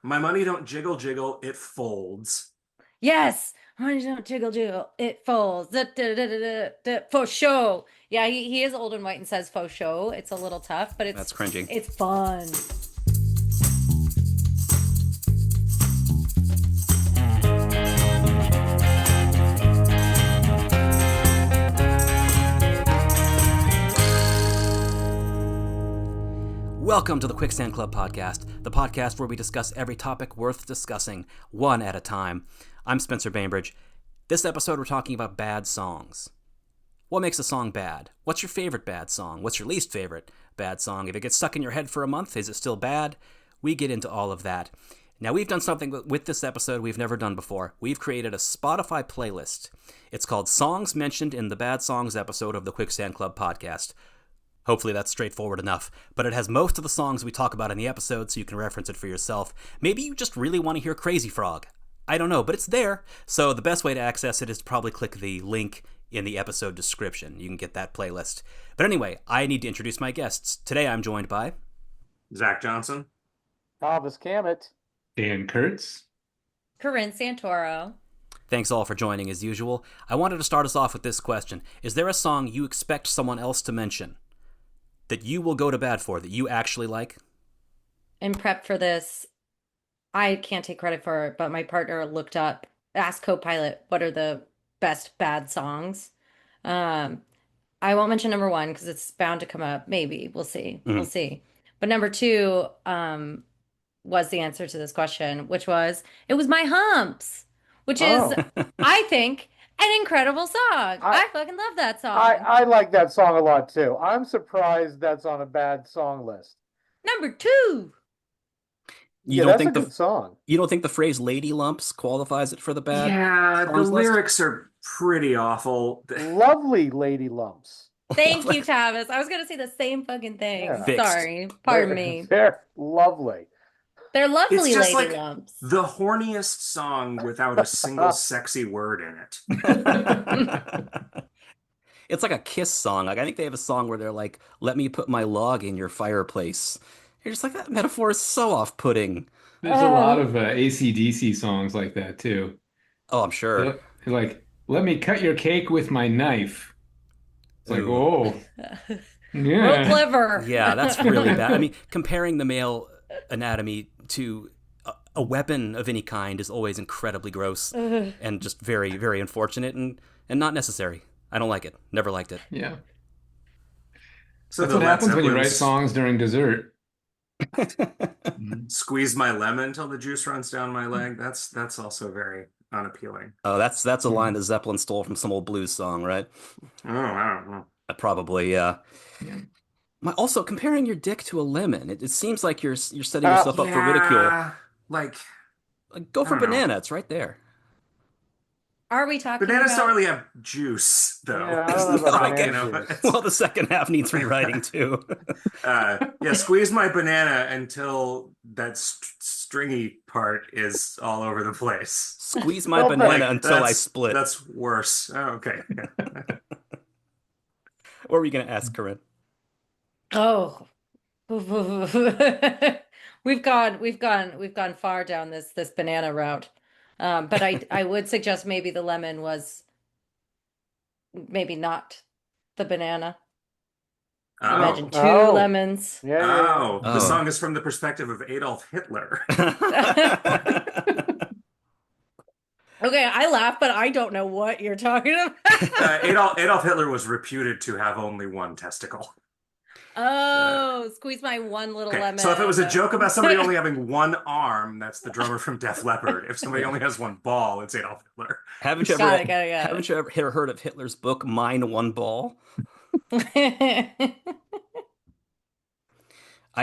My money don't jiggle jiggle, it folds. Yes. Honey, don't jiggle jiggle. It falls. Da, da, da, da, da, da, faux show. Yeah, he is old and white and says faux show. It's a little tough, but That's cringing. it's fun. Welcome to the Quicksand Club podcast, the podcast where we discuss every topic worth discussing, one at a time. I'm Spencer Bainbridge. This episode we're talking about bad songs. What makes a song bad? What's your favorite bad song? What's your least favorite bad song? If it gets stuck in your head for a month, is it still bad? We get into all of that. Now, we've done something with this episode we've never done before. We've created a Spotify playlist. It's called Songs Mentioned in the Bad Songs episode of the Quicksand Club podcast. Hopefully that's straightforward enough, but it has most of the songs we talk about in the episode so you can reference it for yourself. Maybe you just really want to hear Crazy Frog. I don't know, but it's there. So the best way to access it is to probably click the link in the episode description. You can get that playlist. But anyway, I need to introduce my guests. Today I'm joined by Zack Johnson. Tavis, Kammet. Dan Kurtz. Corinne Santoro. Thanks all for joining as usual. I wanted to start us off with this question. Is there a song you expect someone else to mention that you will go to bat for, that you actually like? In prep for this, I can't take credit for it, but my partner looked up, asked Copilot, what are the best bad songs? I won't mention number one because it's bound to come up. Maybe. We'll see. We'll see. But number two was the answer to this question, which was, it was My Humps, which is, I think, an incredible song. I fucking love that song. I like that song a lot too. I'm surprised that's on a bad song list. Number two. That's a good song. You don't think the phrase "lady lumps" qualifies it for the bad? Yeah, the lyrics are pretty awful. Lovely lady lumps. Thank you, Tavis. I was gonna say the same fucking thing. Yeah. Sorry, pardon me. They're lovely. They're lovely It's just lady like lumps. the horniest song without a single sexy word in it. It's like a Kiss song. Like I think they have a song where they're like, "Let me put my log in your fireplace." You're just like, that metaphor is so off-putting. There's a lot of AC/DC songs like that too. Oh, I'm sure. They're like, let me cut your cake with my knife. It's like, oh, Real yeah. clever. Yeah, that's really bad. I mean, comparing the male anatomy to a weapon of any kind is always incredibly gross and just very, very unfortunate and not necessary. I don't like it. Never liked it. Yeah. So That's what happens when you write songs during dessert. Squeeze my lemon till the juice runs down my leg. That's also very unappealing. Oh, that's a line that Zeppelin stole from some old blues song, right? Oh, I don't know. Probably, yeah. Yeah. Also, comparing your dick to a lemon, it seems like you're setting yourself up for ridicule. Like Go for I don't know. banana. It's right there. Are we talking Bananas about? don't really have juice, though. Yeah, I don't know about Like, banana juice. Well, the second half needs rewriting too. Squeeze my banana until that stringy part is all over the place. Squeeze my Well, banana like, until I split. That's worse. Oh, okay. What were you going to ask, Corinne? Oh, we've gone far down this banana route. But I would suggest maybe the lemon was maybe not the banana. Imagine two lemons. Yeah. The song is from the perspective of Adolf Hitler. Okay, I laugh, but I don't know what you're talking about. Adolf Hitler was reputed to have only one testicle. Oh, squeeze my one little lemon. So if it was a joke about somebody only having one arm, that's the drummer from Def Leppard. If somebody only has one ball, it's Adolf Hitler. Haven't you Got ever it. haven't you ever heard of Hitler's book Mine One Ball? I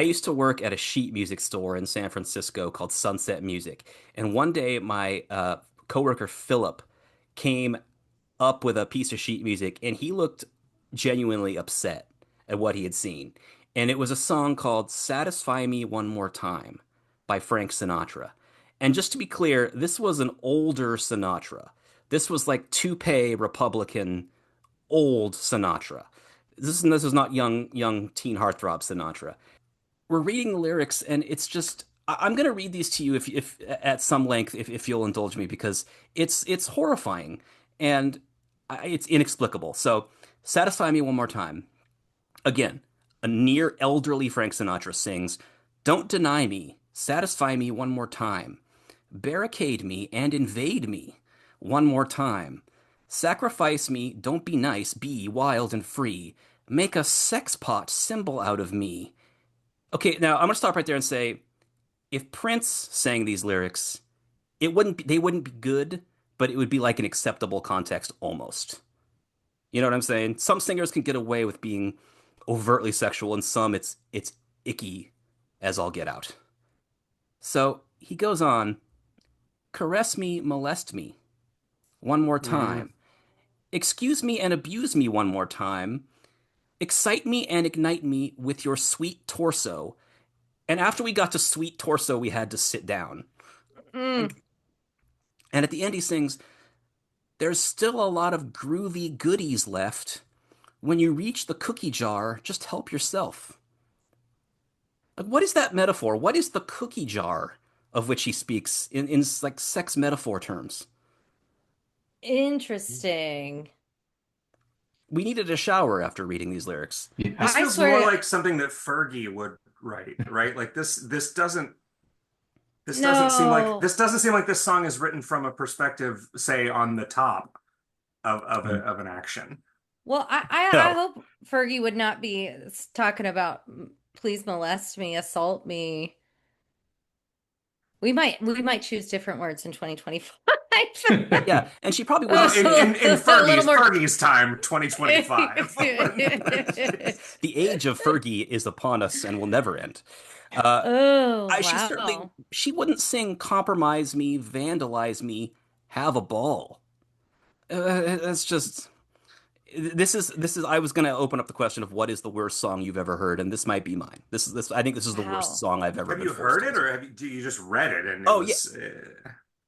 used to work at a sheet music store in San Francisco called Sunset Music, and one day my coworker Philip came up with a piece of sheet music, and he looked genuinely upset at what he had seen. And it was a song called Satisfy Me One More Time by Frank Sinatra. And just to be clear, this was an older Sinatra. This was like toupee Republican old Sinatra. This is not young teen heartthrob Sinatra. We're reading the lyrics and it's just I'm going to read these to you if at some length, if you'll indulge me, because it's horrifying and it's inexplicable. So, satisfy me one more time. Again, a near elderly Frank Sinatra sings, "Don't deny me, satisfy me one more time. Barricade me and invade me one more time. Sacrifice me, don't be nice, be wild and free. Make a sex pot symbol out of me." Okay, now I'm going to stop right there and say, if Prince sang these lyrics, they wouldn't be good, but it would be like an acceptable context almost. You know what I'm saying? Some singers can get away with being overtly sexual, and some it's icky as all get out. So he goes on, "Caress me, molest me one more Mm. time. Excuse me and abuse me one more time. Excite me and ignite me with your sweet torso." And after we got to sweet torso, we had to sit down. Mm. And at the end, he sings, "There's still a lot of groovy goodies left. When you reach the cookie jar, just help yourself." Like, what is that metaphor? What is the cookie jar of which he speaks in like sex metaphor terms? Interesting. We needed a shower after reading these lyrics. Yeah. This I feels more swear, like something that Fergie would write, right? Like this doesn't no. this doesn't seem like this song is written from a perspective, say, on the top of an action. Well, I No. hope Fergie would not be talking about please molest me, assault me. We might choose different words in 2025. Yeah, and she probably Well, wouldn't in say in A little more. Fergie's time, 2025. the age of Fergie is upon us and will never end. Uh, Oh, she wow. she wouldn't sing "Compromise Me, Vandalize Me, Have a Ball." That's just this is. I was going to open up the question of what is the worst song you've ever heard, and this might be mine. This. I think this is the worst Wow. song I've ever Have been you forced heard it, into. or you just read it and it Oh yeah, was?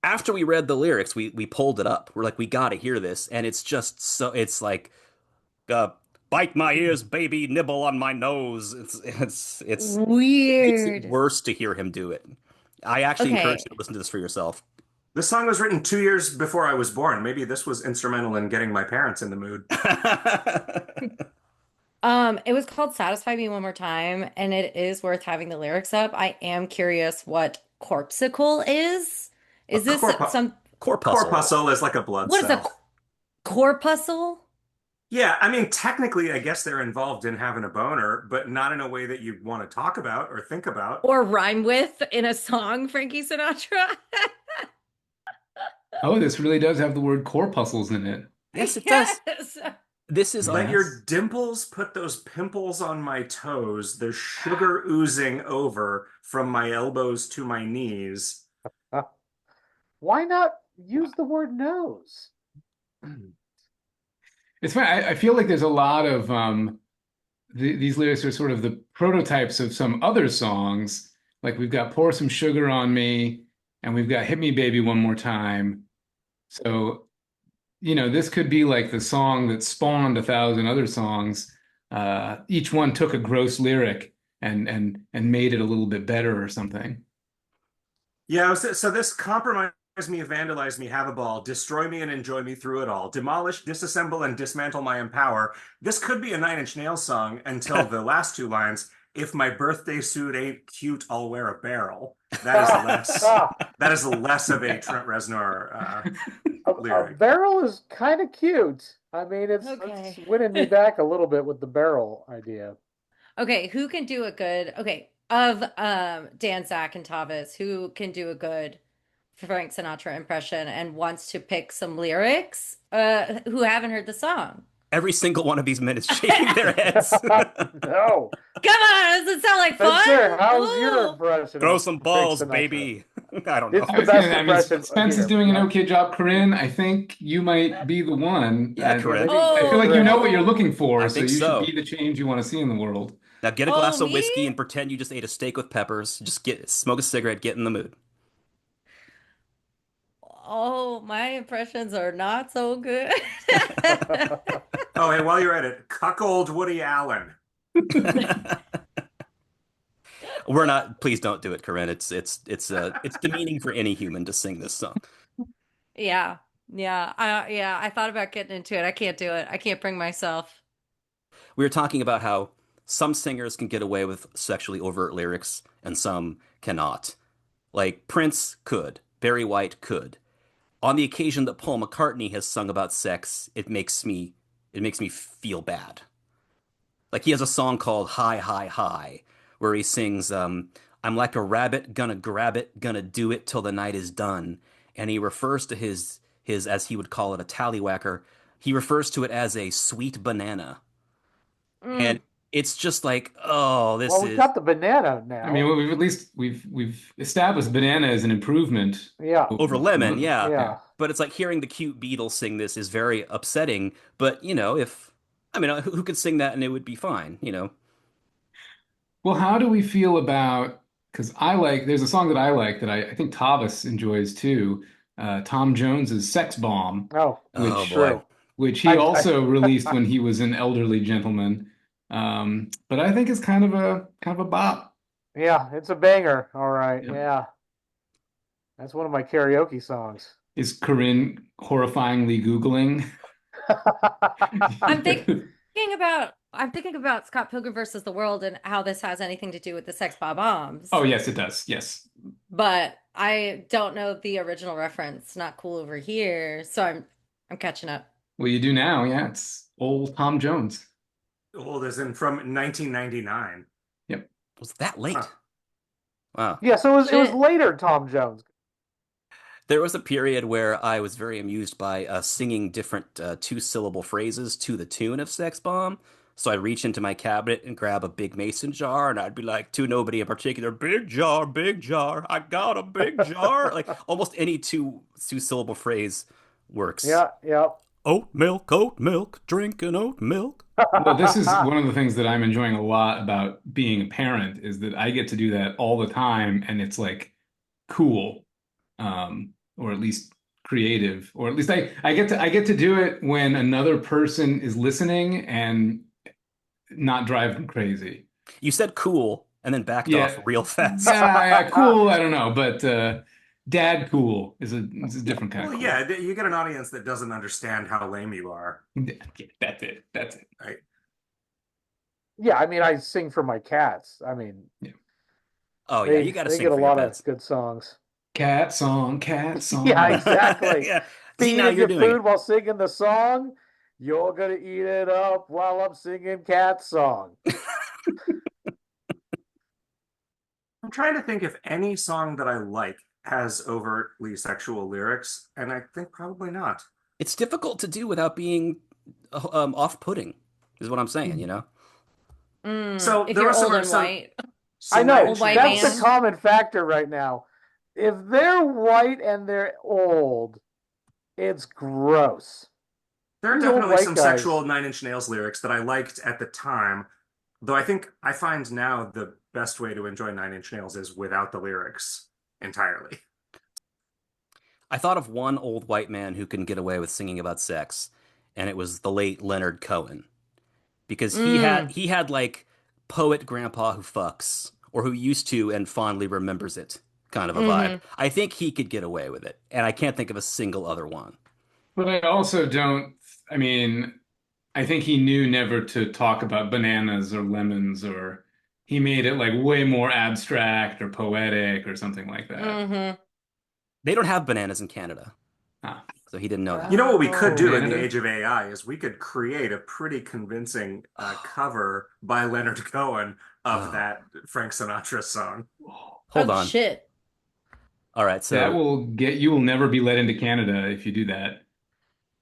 after we read the lyrics, we pulled it up. We're like, we got to hear this, and it's just so. It's like, uh, "Bite my ears, baby, nibble on my nose." It makes it Weird. worse to hear him do it. I actually encourage you to Okay. listen to this for yourself. This song was written 2 years before I was born. Maybe this was instrumental in getting my parents in the mood. It was called Satisfy Me One More Time, and it is worth having the lyrics up. I am curious what corpsicle is. A Is this some, Corpuscle. corpuscle is like a blood what is a cell. corpuscle? Yeah, I mean, technically, I guess they're involved in having a boner, but not in a way that you want to talk about or think about. Or rhyme with in a song, Frankie Sinatra? Oh, this really does have the word corpuscles in it. Yes, it does. Yes. This is Let Yes. your dimples put those pimples on my toes. There's sugar oozing over from my elbows to my knees. Why not use the word nose? It's fine. I feel like there's a lot of these lyrics are sort of the prototypes of some other songs. Like we've got "Pour Some Sugar on Me" and we've got "Hit Me Baby One More Time." So, this could be like the song that spawned 1,000 other songs. Each one took a gross lyric and made it a little bit better or something. Yeah, so this compromise me, vandalize me, have a ball, destroy me and enjoy me through it all, demolish, disassemble, and dismantle my empower. This could be a Nine Inch Nails song until the last two lines. If my birthday suit ain't cute, I'll wear a barrel. That is less of a Trent Reznor A lyric. barrel is kind of cute. I mean, it's Okay. winning me back a little bit with the barrel idea. Okay, who can do a good, okay, of Dan, Zack, and Tavis, who can do a good Frank Sinatra impression and wants to pick some lyrics who haven't heard the song? Every single one of these men is shaking their heads. No. Come on, does it sound like fun? Spencer, how's your Ooh. impression Throw of some Frank balls, Sinatra? baby. I don't know. It's I the was best gonna, impression Spence is here. doing an okay job. Corinne, I think you might be the one. Yeah, Corinne. maybe I feel like you Corinne. know what you're looking for, I so think you should so. be the change you want to see in the world. Now get a Oh, glass of me? whiskey and pretend you just ate a steak with peppers. Just smoke a cigarette, get in the mood. Oh, my impressions are not so good. Oh, hey, while you're at it, cuckold Woody Allen. We're not. Please don't do it, Corinne. It's demeaning for any human to sing this song. Yeah. Yeah, I thought about getting into it. I can't do it. I can't bring myself. We were talking about how some singers can get away with sexually overt lyrics and some cannot. Like Prince could, Barry White could. On the occasion that Paul McCartney has sung about sex, it makes me feel bad. Like he has a song called High High High where he sings I'm like a rabbit gonna grab it, gonna do it till the night is done. And he refers to his as he would call it a tallywhacker. He refers to it as a sweet banana. And Mm. it's just like, oh, this Well, we've is got the banana I mean, now. we've at least we've established banana as an improvement Yeah, over lemon, over, yeah. yeah. yeah. But it's like hearing the cute Beatles sing this is very upsetting. But, if, I mean, who could sing that and it would be fine? Well, how do we feel about, because there's a song that I like that I think Tavis enjoys too, Tom Jones's Sex Bomb, Oh, Oh which boy. true. which he I also released when he was an elderly gentleman. But I think it's kind of a bop. yeah, it's a banger. All right. Yep. Yeah. That's one of my karaoke songs. Is Corinne horrifyingly Googling? I'm thinking about Scott Pilgrim versus the World and how this has anything to do with the Sex Bob-ombs. Oh, yes, it does. Yes. But I don't know the original reference. Not cool over here. So I'm catching up. Well, you do now. Yeah, it's old Tom Jones. Old as in from 1999. Yep. Was that late? Huh. Wow. Yeah, so it was Shit. later Tom Jones. There was a period where I was very amused by singing different two-syllable phrases to the tune of Sex Bomb. So I'd reach into my cabinet and grab a big mason jar, and I'd be like, to nobody in particular, big jar, I got a big jar. Like almost any two-syllable phrase works. Yeah, yeah. Oat milk, drinking oat milk. Well, this is one of the things that I'm enjoying a lot about being a parent is that I get to do that all the time, and it's like cool, or at least creative, or at least I get to do it when another person is listening and not driving crazy. You said cool and then backed off Yeah, real fast. yeah, cool. I don't know, but dad cool is a different kind Well, of cool. yeah, you get an audience that doesn't understand how lame you are, Yeah, that's it. That's it. right? Yeah, I mean, I sing for my cats. I mean, Oh yeah, they you got to they sing get a for your lot of pets. good songs. Cat song, cat Yeah, song. exactly. Yeah. See, Speaking now of you're your doing it. food while singing the song, you're gonna eat it up while I'm singing cat song. I'm trying to think if any song that I like has overtly sexual lyrics, and I think probably not. It's difficult to do without being off-putting, is what I'm saying. So If there you're are old some and so white, I so Nine know old Inch white that's the man. Nails. common factor right now. If they're white and they're old, it's gross. There are These old definitely white some sexual guys. Nine Inch Nails lyrics that I liked at the time, though I think I find now the best way to enjoy Nine Inch Nails is without the lyrics entirely. I thought of one old white man who can get away with singing about sex, and it was the late Leonard Cohen, because he had Mm. he had like poet grandpa who fucks or who used to and fondly remembers it kind of a vibe. Hmm. I think he could get away with it, and I can't think of a single other one. But I also don't, I mean, I think he knew never to talk about bananas or lemons, or he made it like way more abstract or poetic or something like that. Hmm. They don't have bananas in Canada, Ah. so he didn't know that. You know what we could Oh, do in the Canada. age of AI is we could create a pretty convincing cover by Leonard Cohen of Oh, that Frank Sinatra song. hold Oh on. shit. All right, That so will get you will never be let into Canada if you do that.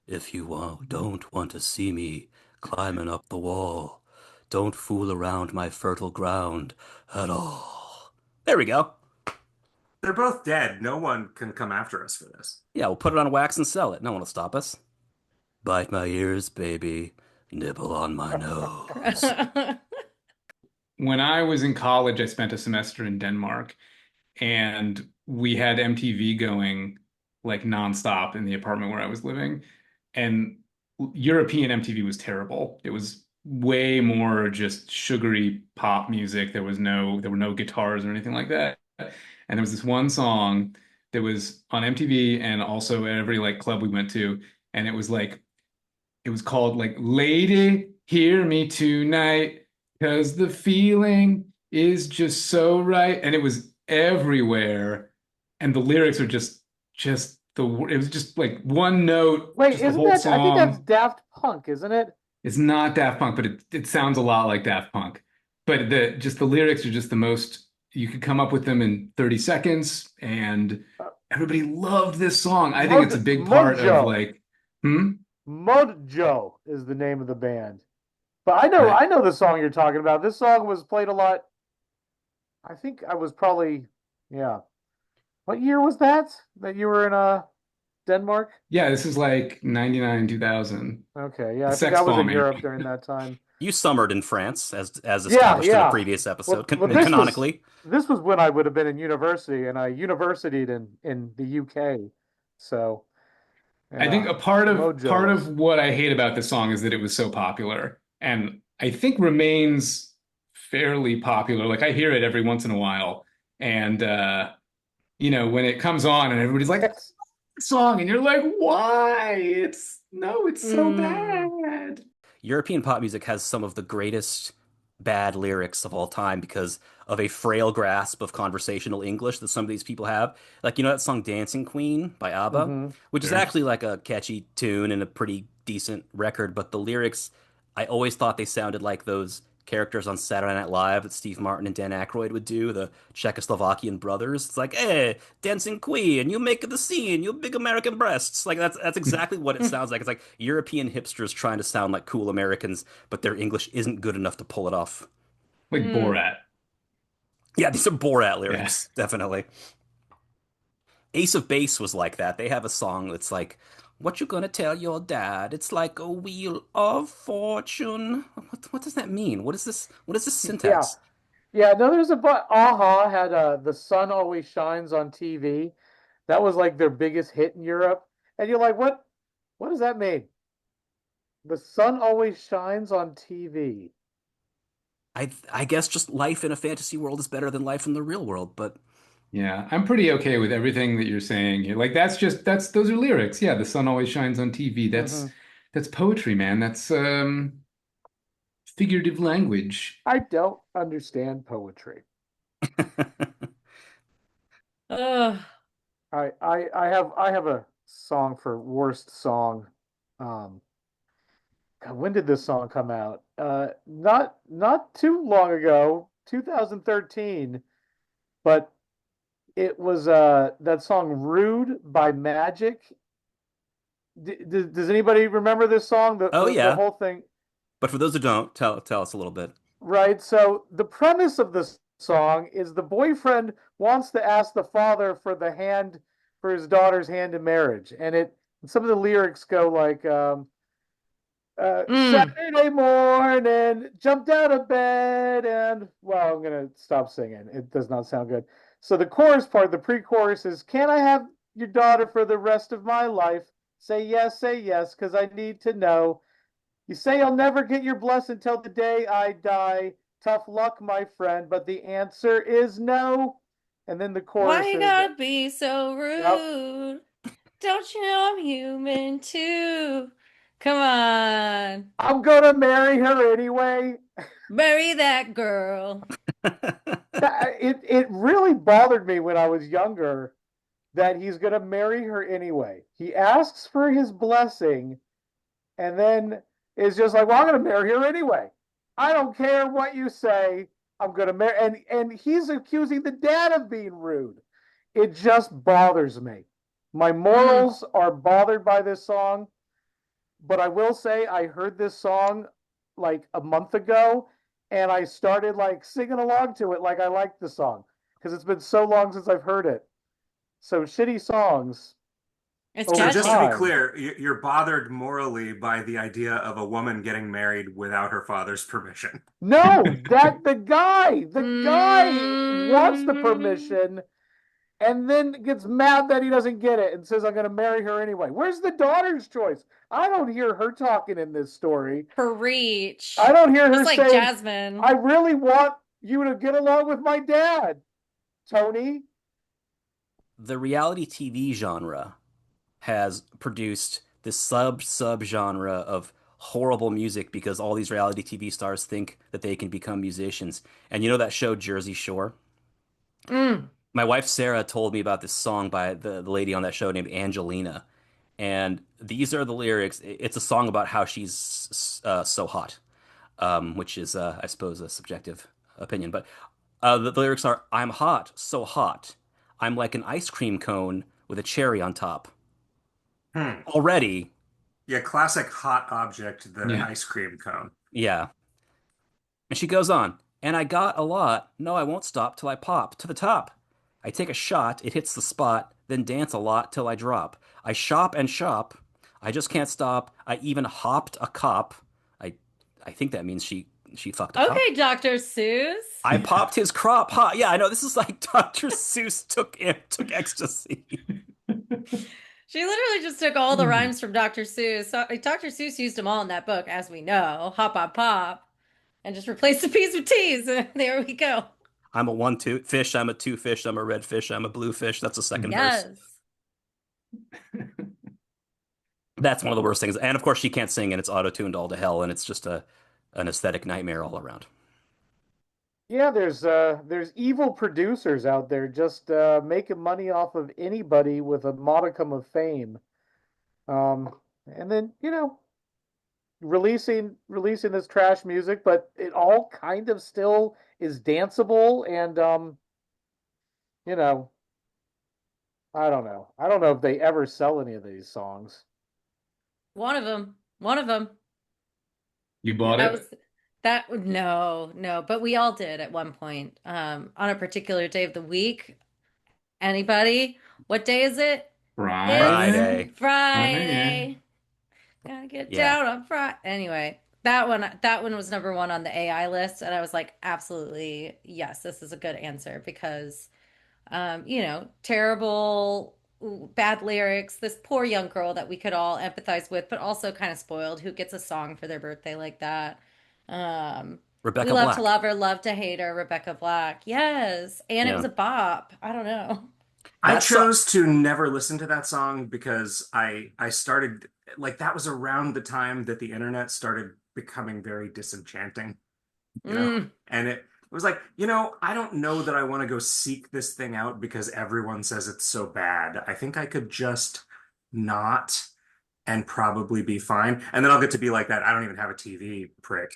if you don't want to see me climbing up the wall, don't fool around my fertile ground at all. There we go. They're both dead. No one can come after us for this. Yeah, we'll put it on wax and sell it. No one will stop us. Bite my ears, baby. Nibble on my nose. When I was in college, I spent a semester in Denmark, and we had MTV going like nonstop in the apartment where I was living. And European MTV was terrible. It was way more just sugary pop music. There were no guitars or anything like that. And there was this one song that was on MTV and also at every like club we went to, and it was called like Lady, Hear Me Tonight, 'cause the feeling is just so right. And it was everywhere. And the lyrics are just it was just like one note, Wait, just the isn't whole that? I think that's song. Daft Punk, isn't it? It's not Daft Punk, but it sounds a lot like Daft Punk. But the lyrics are just the most, you could come up with them in 30 seconds, and Uh, everybody loved this song. I think it's a big part of Mojo. like, hmm? Mojo is the name of the band. But I I know the song you're talking about. This song was played a lot. I think I was probably, yeah. What year was that you were in Denmark? Yeah, this is like 99, 2000. Okay, yeah, The I think sex I was in bombing. Europe during that time. You summered in France, as Yeah, established in a yeah. previous episode, Well, canonically. this was when I would have been in university, and I universitied in the UK. So, I think yeah, a Mojo part of was. what I hate about this song is that it was so popular, and I think remains fairly popular. Like I hear it every once in a while, and when it comes on and everybody's like, It's song, and you're like, why? It's so Mm. bad. European pop music has some of the greatest bad lyrics of all time because of a frail grasp of conversational English that some of these people have. Like, you know that song Dancing Queen by ABBA, hmm which is Sure. actually like a catchy tune and a pretty decent record, but the lyrics, I always thought they sounded like those characters on Saturday Night Live that Steve Martin and Dan Aykroyd would do, the Czechoslovakian brothers. It's like, hey, dancing queen, you make the scene, you big American breasts. Like that's exactly what it sounds like. It's like European hipsters trying to sound like cool Americans, but their English isn't good enough to pull it off. Like Mm. Borat. Yeah, these are Borat Yeah. lyrics, definitely. Ace of Base was like that. They have a song that's like, "What you gonna tell your dad? It's like a wheel of fortune." What does that mean? What is this? What is this Yeah, syntax? yeah. No, there's a but. Aha had "The Sun Always Shines" on TV. That was like their biggest hit in Europe, and you're like, what? What does that mean? The sun always shines on TV. I guess just life in a fantasy world is better than life in the real world, but Yeah, I'm pretty okay with everything that you're saying here. Like that's those are lyrics. Yeah, the sun always shines on TV. hmm That's poetry, man. That's figurative language. I don't understand poetry. Ugh. I have a song for worst song. Um, God, when did this song come out? Not too long ago, 2013. But it was that song "Rude" by Magic. Does anybody remember this song? oh The yeah. whole thing, But for those who don't, tell us a little bit. right? So the premise of this song is the boyfriend wants to ask the father for the hand for his daughter's hand in marriage, and some of the lyrics go like Mm. Saturday morning, jumped out of bed, and well, I'm gonna stop singing. It does not sound good. So the chorus part, the pre-chorus is, "Can I have your daughter for the rest of my life? Say yes, because I need to know. You say I'll never get your blessing till the day I die. Tough luck, my friend, but the answer is no." And then the Why chorus you is, gotta be so "Yep, rude? Don't you know I'm human too? Come on, I'm gonna marry her anyway." bury that girl. It really bothered me when I was younger that he's going to marry her anyway. He asks for his blessing and then is just like, "Well, I'm going to marry her anyway. I don't care what you say. I'm going to marry." And he's accusing the dad of being rude. It just bothers me. My Mm. morals are bothered by this song, but I will say I heard this song like a month ago and I started like singing along to it like I liked the song because it's been so long since I've heard it. So shitty songs It's So over just to be catchy. time. clear, you're bothered morally by the idea of a woman getting married without her father's permission. No, that the guy wants the Mm. permission and then gets mad that he doesn't get it and says, I'm going to marry her anyway. Where's the daughter's choice? I don't hear her talking in this story. Preach. I don't hear her Just like saying, Jasmine. I really want you to get along with my dad, Tony. The reality TV genre has produced this sub genre of horrible music because all these reality TV stars think that they can become musicians. And you know that show Jersey Shore? Mm. My wife Sarah told me about this song by the lady on that show named Angelina. And these are the lyrics. It's a song about how she's so hot, which is, I suppose, a subjective opinion. But the lyrics are, I'm hot, so hot. I'm like an ice cream cone with a cherry on top. Hmm. Already, Yeah, classic hot object, the Yeah. ice cream cone. yeah. And she goes on, and I got a lot. No, I won't stop till I pop to the top. I take a shot, it hits the spot, then dance a lot till I drop. I shop and shop. I just can't stop. I even hopped a cop. I I think that means she fucked a cop. Okay, Dr. Seuss. I popped his crop. Ha! Yeah, I know. This is like Dr. Seuss took ecstasy. She literally just took all the rhymes from Dr. Seuss. So, Dr. Seuss used them all in that book, as we know. Hop, hop, pop. And just replaced the P's with T's. There we go. I'm a one two fish. I'm a two fish. I'm a red fish. I'm a blue fish. That's the second verse. Yes. That's one of the worst things. And of course, she can't sing, and it's auto-tuned all to hell, and it's just an aesthetic nightmare all around. Yeah, there's evil producers out there just making money off of anybody with a modicum of fame. And then, releasing this trash music, but it all kind of still is danceable and you know, I don't know. I don't know if they ever sell any of these songs. One of them. One of them. You bought That it? was no, but we all did at one point. On a particular day of the week. Anybody? What day is it? Friday. It's Friday. Gotta get Yeah. down on Friday. Anyway, that one was number one on the AI list, and I was like, absolutely, yes, this is a good answer because terrible, bad lyrics, this poor young girl that we could all empathize with, but also kind of spoiled, who gets a song for their birthday like that. We Rebecca love to Black. love her, love to hate her, Rebecca Black. Yes. And it Yeah. was a bop. I don't know. I That's chose to never listen to that song because I started like that was around the time that the internet started becoming very disenchanting, you know? Mm. And it was like, I don't know that I want to go seek this thing out because everyone says it's so bad. I think I could just not and probably be fine. And then I'll get to be like that. I don't even have a TV prick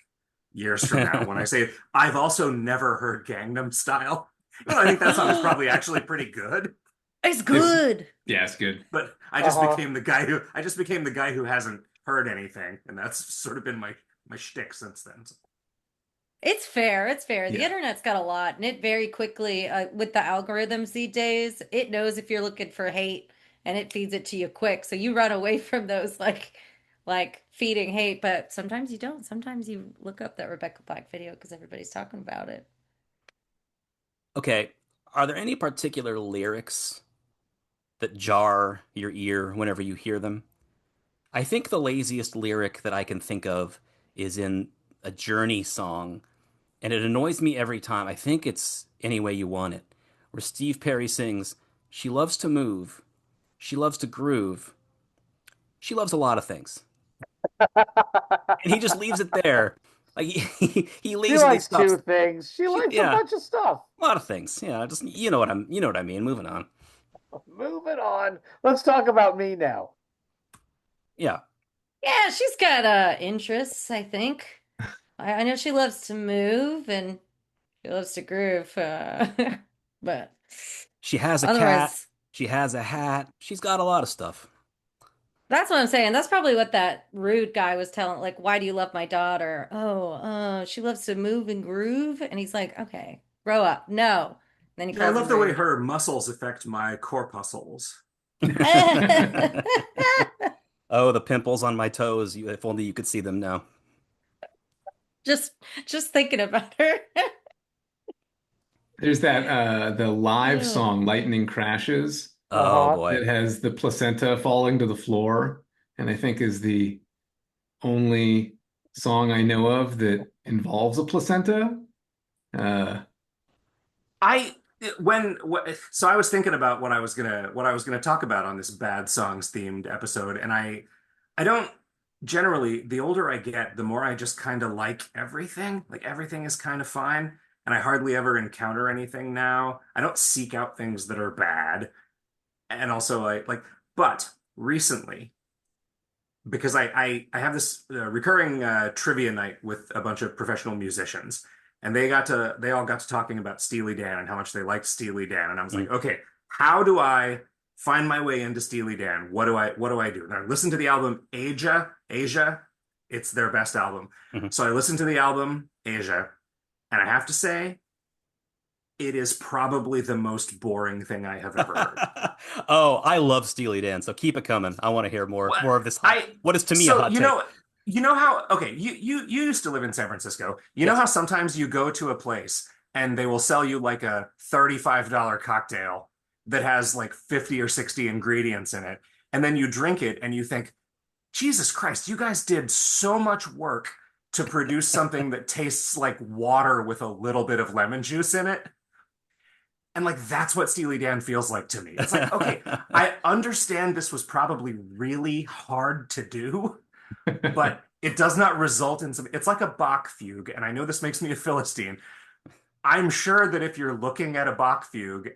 years from now when I say I've also never heard Gangnam Style. I think that song is probably actually pretty good. It's good. Yeah, it's good. But I just Uh-huh. became the guy who hasn't heard anything, and that's sort of been my shtick since then. It's fair. It's fair. The Yeah. internet's got a lot, and it very quickly, with the algorithms these days, it knows if you're looking for hate, and it feeds it to you quick. So you run away from those like feeding hate, but sometimes you don't. Sometimes you look up that Rebecca Black video because everybody's talking about it. Okay. Are there any particular lyrics that jar your ear whenever you hear them? I think the laziest lyric that I can think of is in a Journey song, and it annoys me every time. I think it's Any Way You Want It, where Steve Perry sings, She loves to move, she loves to groove, she loves a lot of things. And he just leaves it there. Like he She leaves and he likes stops. two things. She likes a yeah. bunch of stuff. A lot of things. Yeah, just you know what I mean. Moving on. Moving on. Let's talk about me now. Yeah. Yeah, she's got interests, I think. I know she loves to move and she loves to groove, but She has a cat. otherwise, She has a hat. She's got a lot of stuff. that's what I'm saying. That's probably what that rude guy was telling. Like, why do you love my daughter? Oh, she loves to move and groove. And he's like, okay, grow up. No. Then he I calls love him the way rude. her muscles affect my corpuscles. Oh, the pimples on my toes. If only you could see them now. Just thinking about her. There's that the live Ew. song Lightning Crashes Oh Uh-huh. boy. that has the placenta falling to the floor, and I think is the only song I know of that involves a placenta. Uh, I so I was thinking about what I was gonna talk about on this bad songs themed episode, and I don't generally, the older I get, the more I just kind of like everything. Like everything is kind of fine, and I hardly ever encounter anything now. I don't seek out things that are bad, and also but recently, because I have this recurring trivia night with a bunch of professional musicians, and they all got to talking about Steely Dan and how much they liked Steely Dan, and I was Mm. like, okay, how do I find my way into Steely Dan? What do I do? And I listened to the album Asia. It's their best album. Mhm. So I listened to the album Asia, and I have to say, it is probably the most boring thing I have ever heard. Oh, I love Steely Dan, so keep it coming. I want to hear more What more of this hot. I What is to me a so hot take. you know how okay, you used to live in San Francisco. You know Yes. how sometimes you go to a place and they will sell you like a $35 cocktail that has like 50 or 60 ingredients in it, and then you drink it and you think, Jesus Christ, you guys did so much work to produce something that tastes like water with a little bit of lemon juice in it. And like that's what Steely Dan feels like to me. It's like, okay, I understand this was probably really hard to do, but it does not result in some. It's like a Bach fugue, and I know this makes me a Philistine. I'm sure that if you're looking at a Bach fugue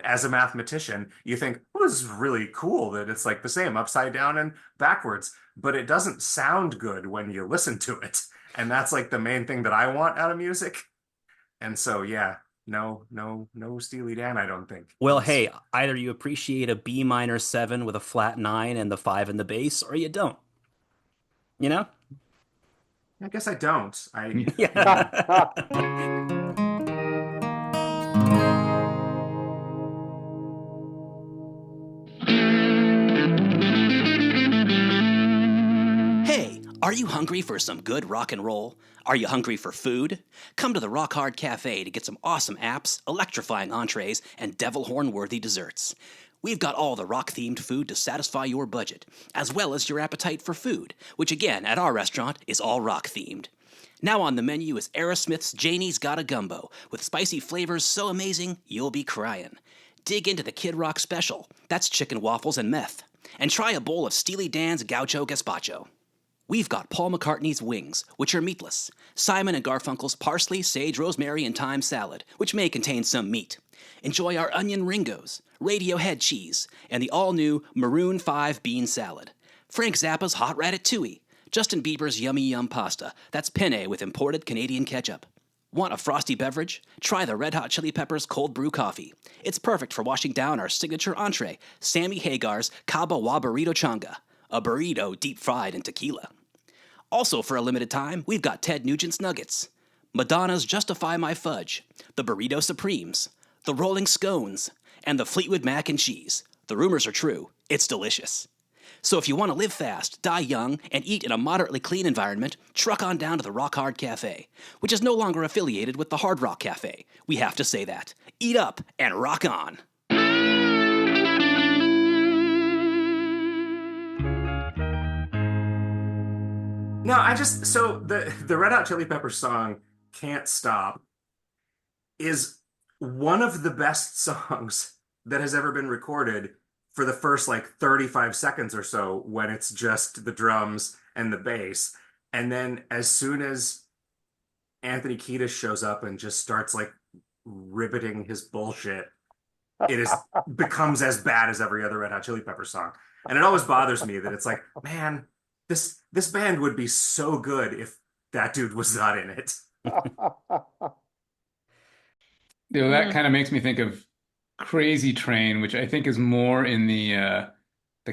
as a mathematician, you think, well, this is really cool that it's like the same upside down and backwards, but it doesn't sound good when you listen to it. And that's like the main thing that I want out of music. And so, yeah, no Steely Dan, I don't think. Well, hey, either you appreciate a B minor 7 with a flat 9 and the 5 in the bass, or you don't. You know? I guess I don't. Yeah. Hey, are you hungry for some good rock and roll? Are you hungry for food? Come to the Rock Hard Cafe to get some awesome apps, electrifying entrees, and devil horn worthy desserts. We've got all the rock themed food to satisfy your budget, as well as your appetite for food, which again, at our restaurant, is all rock themed. Now on the menu is Aerosmith's Janie's Got a Gumbo, with spicy flavors so amazing you'll be crying. Dig into the Kid Rock Special, that's chicken waffles and meth, and try a bowl of Steely Dan's Gaucho Gazpacho. We've got Paul McCartney's Wings, which are meatless, Simon and Garfunkel's Parsley, Sage, Rosemary, and Thyme Salad, which may contain some meat. Enjoy our Onion Ringos, Radiohead Cheese, and the all-new Maroon 5 Bean Salad. Frank Zappa's Hot Ratatouille, Justin Bieber's Yummy Yum Pasta, that's penne with imported Canadian ketchup. Want a frosty beverage? Try the Red Hot Chili Peppers Cold Brew Coffee. It's perfect for washing down our signature entree, Sammy Hagar's Cabo Wa Burrito Changa, a burrito deep fried in tequila. Also, for a limited time, we've got Ted Nugent's Nuggets, Madonna's Justify My Fudge, the Burrito Supremes, the Rolling Scones, and the Fleetwood Mac and Cheese. The rumors are true. It's delicious. So if you want to live fast, die young, and eat in a moderately clean environment, truck on down to the Rock Hard Cafe, which is no longer affiliated with the Hard Rock Cafe. We have to say that. Eat up and rock on. No, I just so the Red Hot Chili Peppers song "Can't Stop" is one of the best songs that has ever been recorded for the first like 35 seconds or so when it's just the drums and the bass. And then as soon as Anthony Kiedis shows up and just starts like riveting his bullshit, it is becomes as bad as every other Red Hot Chili Peppers song. And it always bothers me that it's like, man, this band would be so good if that dude was not in it. You know, that Mm. kind of makes me think of Crazy Train, which I think is more in the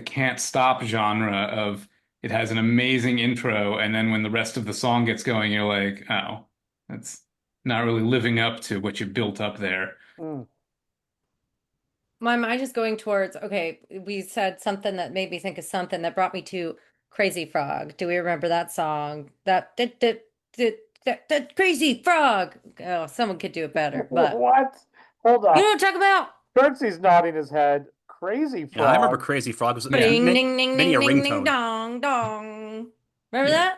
can't stop genre of it has an amazing intro, and then when the rest of the song gets going, you're like, oh, that's not really living up to what you built up there. Mm. My mind is going towards, okay, we said something that made me think of something that brought me to Crazy Frog. Do we remember that song? That That crazy frog. Oh, someone could do it better, but What? Hold you know on. what I'm talking about? Kurtzy's nodding his head. Crazy Yeah, I remember frog. Crazy Frog was Yeah. Ding ding ding many ding a ding ding ringtone. dong dong. Remember Yeah.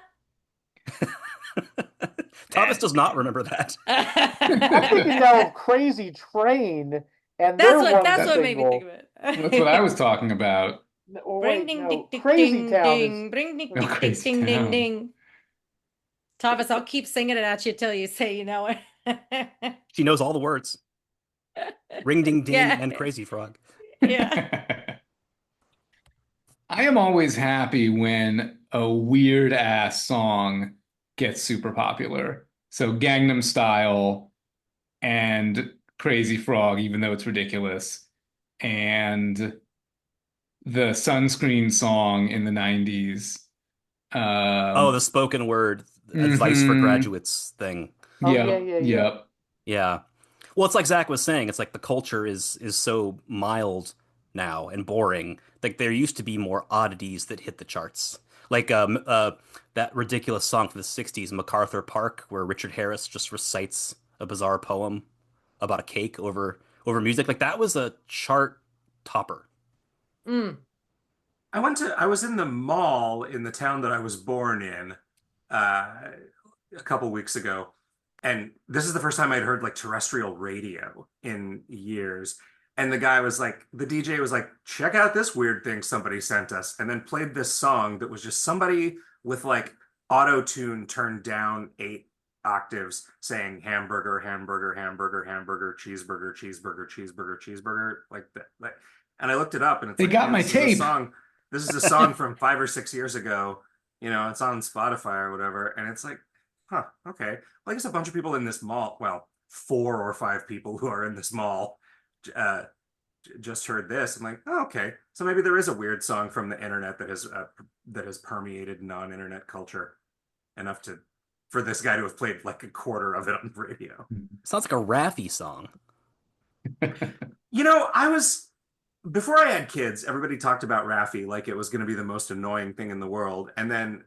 Tavis does not remember that. I'm thinking that? now of Crazy Train and their one That's what made me think single. of That's what I was it. talking about. Oh, Bring wait, ding no. ding ding Crazy ding Town is. ding. Bring ding No ding ding Crazy ding ding Town. ding. Tavis, I'll keep singing it at you till you say you know it. She knows all the words. Ring ding ding Yeah. and Crazy Frog. Yeah. I am always happy when a weird ass song gets super popular. So Gangnam Style and Crazy Frog, even though it's ridiculous, and the Sunscreen song in the 90s. Oh, the Um, spoken word advice for mhm. graduates thing. Oh, yeah, Yep, yeah, yeah. yep. Yeah. Well, it's like Zach was saying, it's like the culture is so mild now and boring. Like there used to be more oddities that hit the charts. Like that ridiculous song from the 60s, MacArthur Park, where Richard Harris just recites a bizarre poem about a cake over music. Like that was a chart topper. Mm. I was in the mall in the town that I was born in uh, a couple weeks ago, and this is the first time I'd heard like terrestrial radio in years. And the DJ was like, check out this weird thing somebody sent us, and then played this song that was just somebody with like auto tune turned down 8 octaves saying hamburger, hamburger, hamburger, hamburger, cheeseburger, cheeseburger, cheeseburger, cheeseburger, like that. And I looked it up, and it's They like, got yeah, my this is a tape. song. This is a song from 5 or 6 years ago. It's on Spotify or whatever. And it's like, huh, okay. Well, I guess a bunch of people in this mall, well, 4 or 5 people who are in this mall, uh, just heard this. I'm like, oh, okay. So maybe there is a weird song from the internet that has permeated non-internet culture enough to for this guy to have played like a quarter of it on the radio. Sounds like a Raffi song. I was before I had kids, everybody talked about Raffi like it was going to be the most annoying thing in the world. And then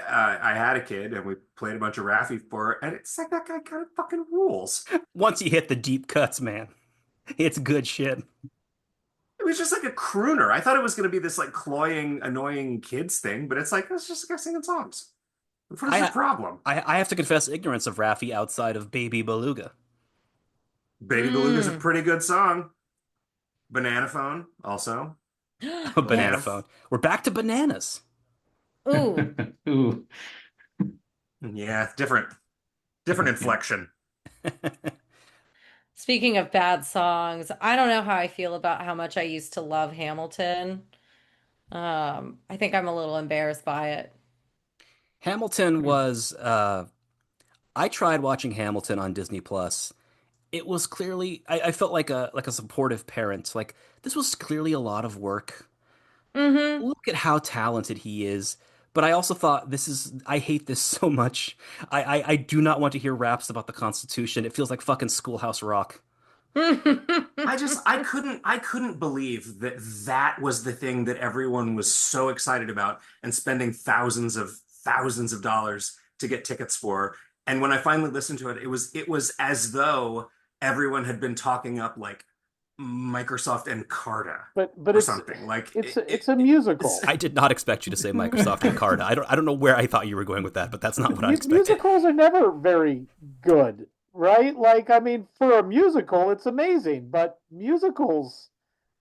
I had a kid and we played a bunch of Raffi for her, and it's like that guy kind of fucking rules. Once you hit the deep cuts, man, it's good shit. It was just like a crooner. I thought it was going to be this like cloying, annoying kids thing, but it's like it's just a guy singing songs. What is your I problem? I have to confess ignorance of Raffi outside of Baby Beluga. Baby Beluga's a Mm. pretty good song. Banana Phone also. Banana Jam. Yes. phone. We're back to bananas. Ooh. Ooh. Yeah, different inflection. Speaking of bad songs, I don't know how I feel about how much I used to love Hamilton. I think I'm a little embarrassed by it. Hamilton was I tried watching Hamilton on Disney Plus. It was clearly I felt like a supportive parent. Like this was clearly a lot of work. Mm-hmm. Look at how talented he is. But I also thought I hate this so much. I do not want to hear raps about the Constitution. It feels like fucking Schoolhouse Rock. I couldn't believe that that was the thing that everyone was so excited about and spending thousands of dollars to get tickets for. And when I finally listened to it, it was as though everyone had been talking up like Microsoft and Carta But or it's something. Like it's a musical. I did not expect you to say Microsoft and Carta. I don't know where I thought you were going with that, but that's not what I expected. Musicals are never very good, right? Like, I mean, for a musical, it's amazing, but musicals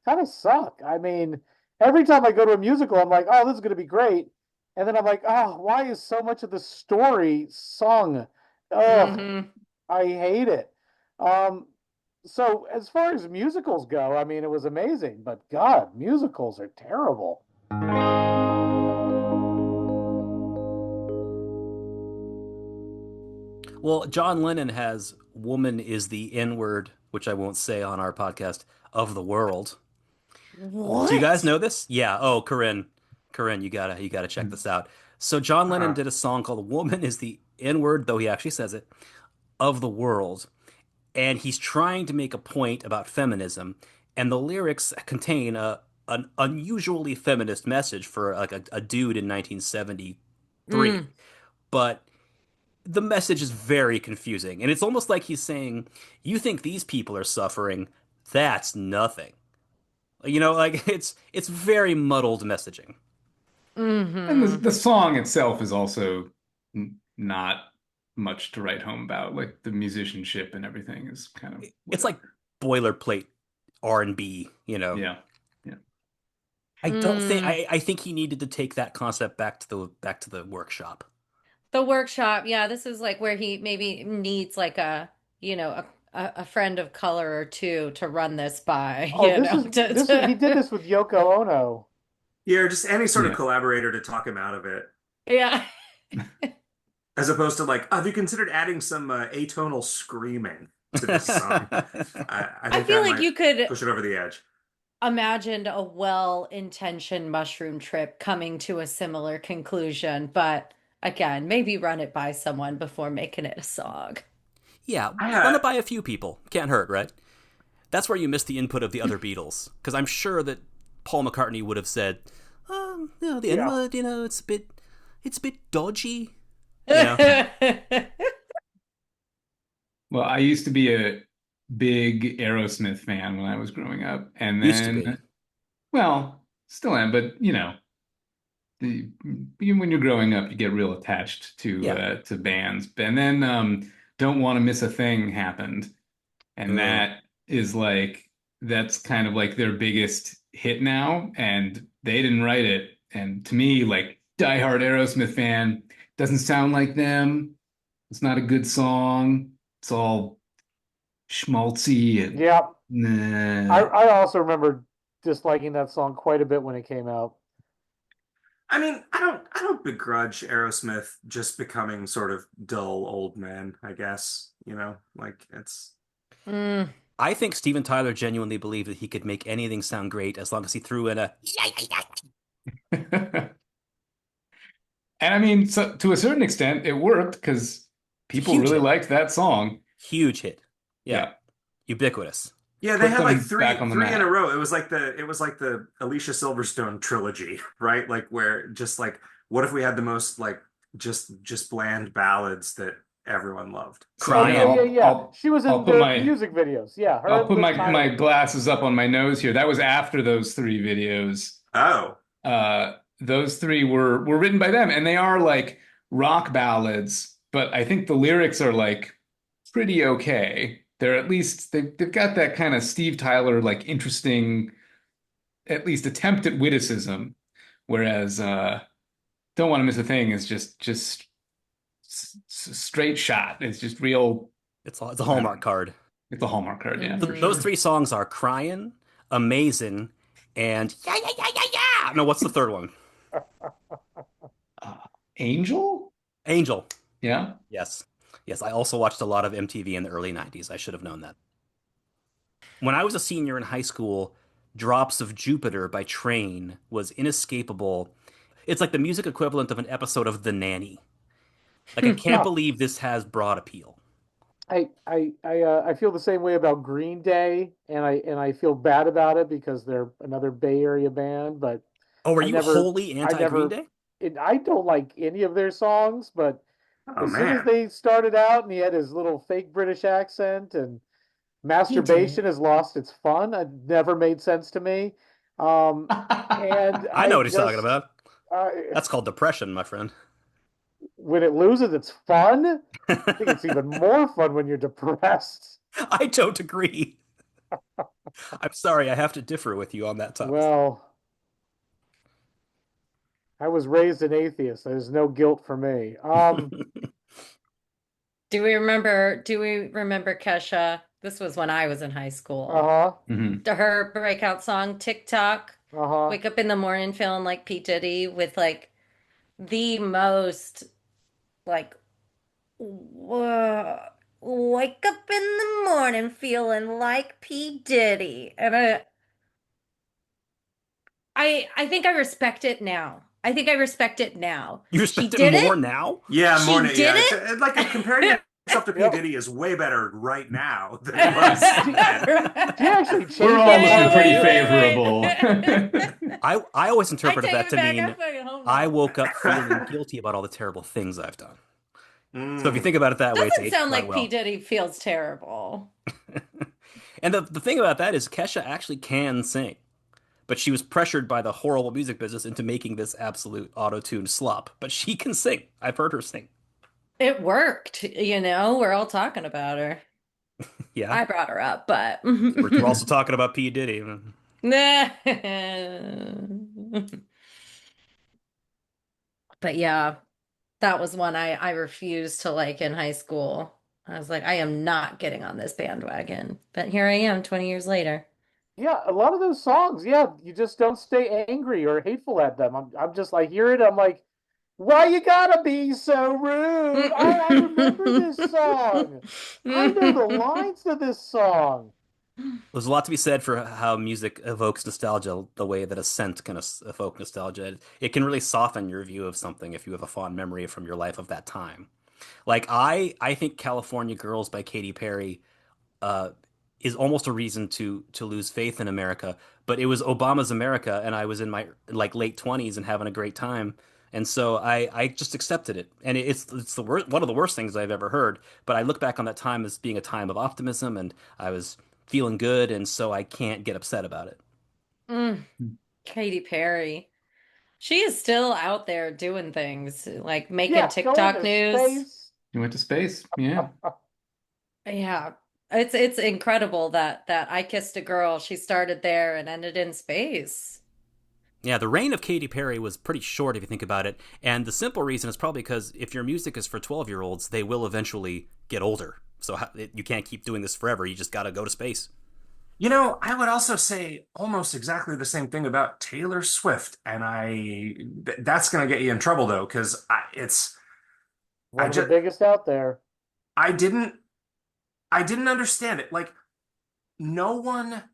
kind of suck. I mean, every time I go to a musical, I'm like, oh, this is going to be great. And then I'm like, oh, why is so much of the story sung? Ugh, Mm-hmm. I hate it. Um, so as far as musicals go, I mean, it was amazing, but God, musicals are terrible. Well, John Lennon has "Woman is the N word," which I won't say on our podcast, of the world. Do you guys What? know this? Yeah. Oh, Corinne, you gotta check this out. So John Lennon uh, did a song called "Woman is the N word," though he actually says it, of the world, and he's trying to make a point about feminism, and the lyrics contain an unusually feminist message for like a dude in 1973. Mm. But the message is very confusing, and it's almost like he's saying, "You think these people are suffering? That's nothing." Like it's very muddled messaging. And Hmm. the song itself is also not much to write home about. Like the musicianship and everything is kind of It's whatever. like boilerplate R&B. Yeah. Yeah. I don't think Mm. I think he needed to take that concept back to the workshop. The workshop, yeah, this is like where he maybe needs like a friend of color or two to run this by, Oh, this is he did to this with Yoko Ono. Yeah, or just any sort of Yeah. collaborator to talk him out of it. yeah. As opposed to like, have you considered adding some atonal screaming to this song? I I think feel that like might you could push it over the edge. imagine a well-intentioned mushroom trip coming to a similar conclusion, but again, maybe run it by someone before making it a song. Yeah, I, run it by a few people. Can't hurt, right? That's where you miss the input of the other Beatles, because I'm sure that Paul McCartney would have said, the N Yeah. word, it's a bit dodgy, you know. Yeah. Well, I used to be a big Aerosmith fan when I was growing up. And Used to be. then, well, still am, but the when you're growing up, you get real attached Yeah. to bands. And then Don't Want to Miss a Thing happened. And that's kind of like their biggest hit now. And they didn't write it. And to me, like diehard Aerosmith fan, doesn't sound like them. It's not a good song. It's all schmaltzy and Yeah, nah. I also remember disliking that song quite a bit when it came out. I mean, I don't begrudge Aerosmith just becoming sort of dull old men, I guess. Like it's Mm. I think Steven Tyler genuinely believed that he could make anything sound great as long as he threw in a. And I mean, so to a certain extent, it worked because It's a people huge really hit. liked that song. Huge hit. Yeah. Yeah, Ubiquitous. yeah, they put had like them three back on the three in a map. row. It was like the Alicia Silverstone trilogy, right? Like where just like what if we had the most like just bland ballads that everyone loved. Oh So yeah, yeah, Crying. yeah. She was I'll in put the my music videos. Yeah, her I'll and put Liv my Tyler. glasses up on my nose here. That was after those three videos. oh, Those three were written by them, and they are like rock ballads, but I think the lyrics are like pretty okay. They're at least they've got that kind of Steve Tyler like interesting, at least attempt at witticism, whereas Don't Want to Miss a Thing is just straight shot. It's just real. It's a I don't Hallmark know. card. It's a Hallmark card, yeah, for Those Hmm. sure. three songs are Crying, Amazing, and yeah, yeah, yeah, yeah, yeah. No, what's the third one? Uh, Angel? Angel. Yeah. Yes. Yes, I also watched a lot of MTV in the early 90s. I should have known that. When I was a senior in high school, Drops of Jupiter by Train was inescapable. It's like the music equivalent of an episode of The Nanny. Like, I can't Oh, believe this has broad appeal. I feel the same way about Green Day, and I feel bad about it because they're another Bay Area band, but Oh, are I you never, wholly I anti-Green never, Day? I don't like any of their songs, but oh as soon as man. they started out and he had his little fake British accent and He did. masturbation has lost its fun, it never made sense to me. And I I know what he's talking just, about. uh, That's called depression, my friend. when it loses its fun, I think it's even more fun when you're depressed. I don't agree. I'm sorry, I have to differ with you on that topic. Well, I was raised an atheist. There's no guilt for me. Do we remember Kesha? This was when I was in high school. Uh-huh. Mhm. To her breakout song TikTok. Uh-huh. Wake up in the morning feeling like P. Diddy with like the most like whoa, wake up in the morning feeling like P. Diddy. And I think I respect it now. I think I respect it now. You She respect it did more it. now? Yeah, more She than did yeah. Like comparing it. yourself to P Yep. Diddy is way better right now than it was then. She actually changed We're all that looking part pretty of it. favorable. I always I interpreted take that it to back. I'm mean fucking home I now. woke up feeling guilty about all the terrible things I've done. So if you think about it that way, it's Doesn't aged sound quite like P. well. Diddy feels terrible. And the thing about that is Kesha actually can sing, but she was pressured by the horrible music business into making this absolute auto-tuned slop. But she can sing. I've heard her sing. It worked, we're all talking about her. Yeah. I brought her up, but We're also talking about P. Diddy. but yeah, that was one I refused to like in high school. I was like, I am not getting on this bandwagon. But here I am 20 years later. Yeah, a lot of those songs, yeah, you just don't stay angry or hateful at them. I'm just like, hear it, I'm like, why you gotta be so rude? I remember this song. I know the lines to this song. There's a lot to be said for how music evokes nostalgia, the way that a scent can evoke nostalgia. It can really soften your view of something if you have a fond memory from your life of that time. Like I think California Girls by Katy Perry uh, is almost a reason to lose faith in America. But it was Obama's America, and I was in my like late 20s and having a great time, and so I just accepted it. And it's the worst, one of the worst things I've ever heard. But I look back on that time as being a time of optimism, and I was feeling good, and so I can't get upset about it. Mm, Katy Perry. She is still out there doing things, like making Yeah, going TikTok to news. space. You went to space. Yeah. Yeah. It's incredible that I Kissed a Girl, she started there and ended in space. Yeah, the reign of Katy Perry was pretty short if you think about it, and the simple reason is probably because if your music is for 12-year-olds, they will eventually get older. So you can't keep doing this forever. You just got to go to space. I would also say almost exactly the same thing about Taylor Swift, and that's going to get you in trouble though, because One I of the just biggest out there. I didn't I didn't understand it. Like no one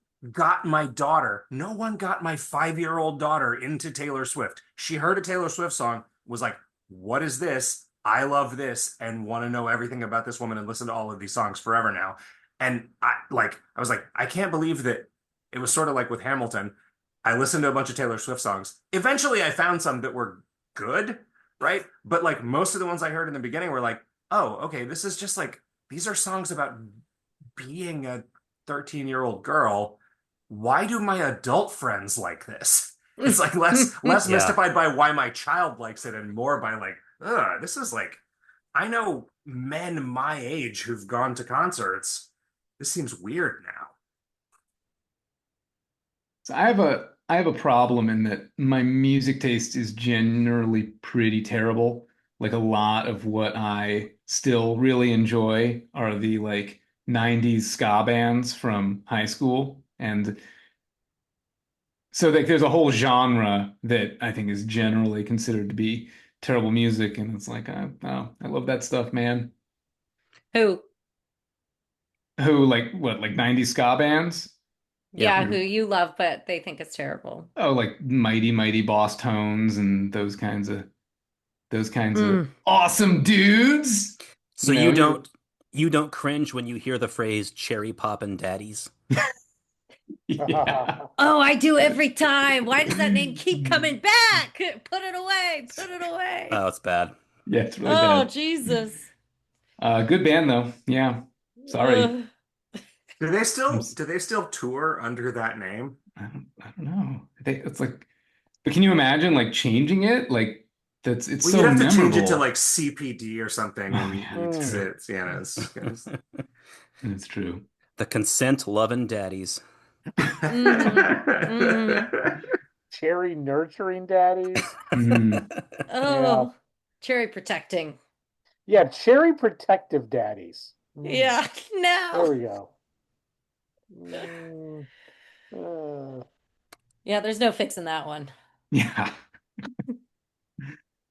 no one got my 5-year-old daughter into Taylor Swift. She heard a Taylor Swift song, was like, "What is this? I love this and want to know everything about this woman and listen to all of these songs forever now." And I was like, I can't believe that it was sort of like with Hamilton. I listened to a bunch of Taylor Swift songs. Eventually I found some that were good, right? But like most of the ones I heard in the beginning were like, "Oh, okay, this is just like these are songs about being a 13-year-old girl. Why do my adult friends like this?" It's like less Yeah. mystified by why my child likes it and more by like, ugh, this is like I know men my age who've gone to concerts. This seems weird now. So I have a problem in that my music taste is generally pretty terrible. Like a lot of what I still really enjoy are the like 90s ska bands from high school. And so like there's a whole genre that I think is generally considered to be terrible music. And it's like, oh, I love that stuff, man. Who? Who like what, like 90s ska bands? Yep. Yeah, who you love, but they think it's terrible. Oh, like Mighty Mighty Boss Tones and those kinds of Mm. awesome dudes. So You know, you're you don't cringe when you hear the phrase cherry poppin' daddies? yeah. Oh, I do every time. Why does that name keep coming back? Put it away. Put it away. Oh, it's bad. Yeah, it's really Oh, bad. Jesus. Good band though. Yeah. Sorry. Ugh. I'm, Do they still tour under that name? I don't know. It's like, but can you imagine like changing it? Like it's Well, you'd so have to change it to memorable. like CPD or something, Oh and yeah, that's it's Mm. true. it's you know That's true. The consent loving daddies. Hmm. Hmm. Cherry nurturing daddies. Mm. Yeah. Oh, cherry protecting. Yeah, cherry protective daddies. Yeah, There no. we go. Mm, uh, Yeah, there's no fixing that one. Yeah.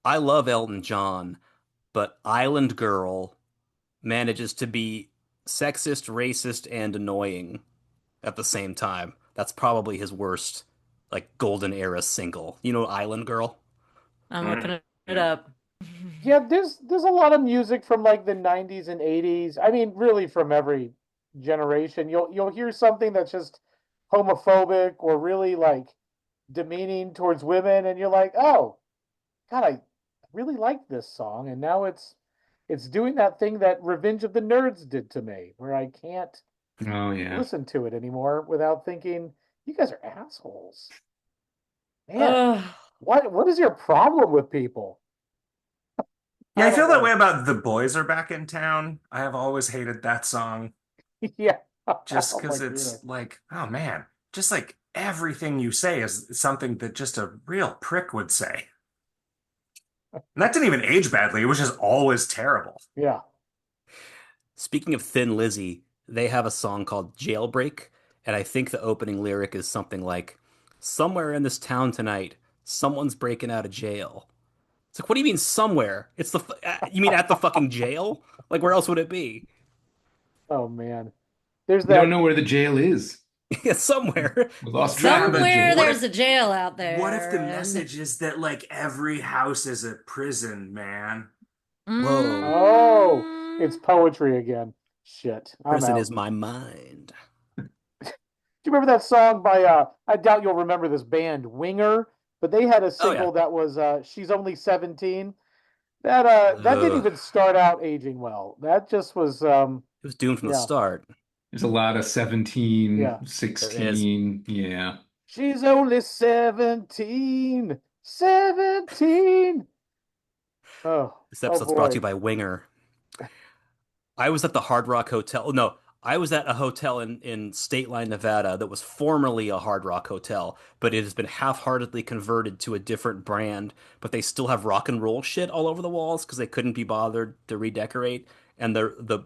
I love Elton John, but Island Girl manages to be sexist, racist, and annoying at the same time. That's probably his worst, like, golden era single. You know, Island Girl? I'm Mm. looking it up. yeah, there's a lot of music from like the 90s and 80s. I mean, really from every generation. You'll hear something that's just homophobic or really like demeaning towards women, and you're like, oh, God, I really like this song, and now It's doing that thing that Revenge of the Nerds did to me, where I can't Oh yeah. listen to it anymore without thinking, you guys are assholes. Man, Ugh. what is your problem with people? Yeah, I I don't feel that know. way about The Boys Are Back in Town. I have always hated that song Yeah. just Oh my because it's goodness. like, oh man, just like everything you say is something that just a real prick would say. And that didn't even age badly. It was just always terrible. Yeah. Speaking of Thin Lizzy, they have a song called Jailbreak, and I think the opening lyric is something like, "Somewhere in this town tonight, someone's breaking out of jail." It's like, what do you mean somewhere? You mean at the fucking jail? Like, where else would it be? Oh man. There's We don't that. know where the jail is. Yeah, somewhere. We lost track Yeah, of the but Somewhere jail. what there's if a jail out what if there, the and message is that like every house is a prison, man? Whoa. Oh, it's mm, poetry again. Shit. I'm Prison out. is my mind. Do you remember that song by I doubt you'll remember this band, Winger, but they had a Oh, yeah. single that was She's Only 17. That didn't Ugh. even start out aging well. That just was It was doomed from the yeah, start. There's a lot of 17, yeah. 16. Yeah. She's only 17. 17. Oh, This oh episode's brought to you boy. by Winger. I was at the Hard Rock Hotel. No, I was at a hotel in State Line, Nevada that was formerly a Hard Rock Hotel, but it has been half-heartedly converted to a different brand. But they still have rock and roll shit all over the walls because they couldn't be bothered to redecorate, and the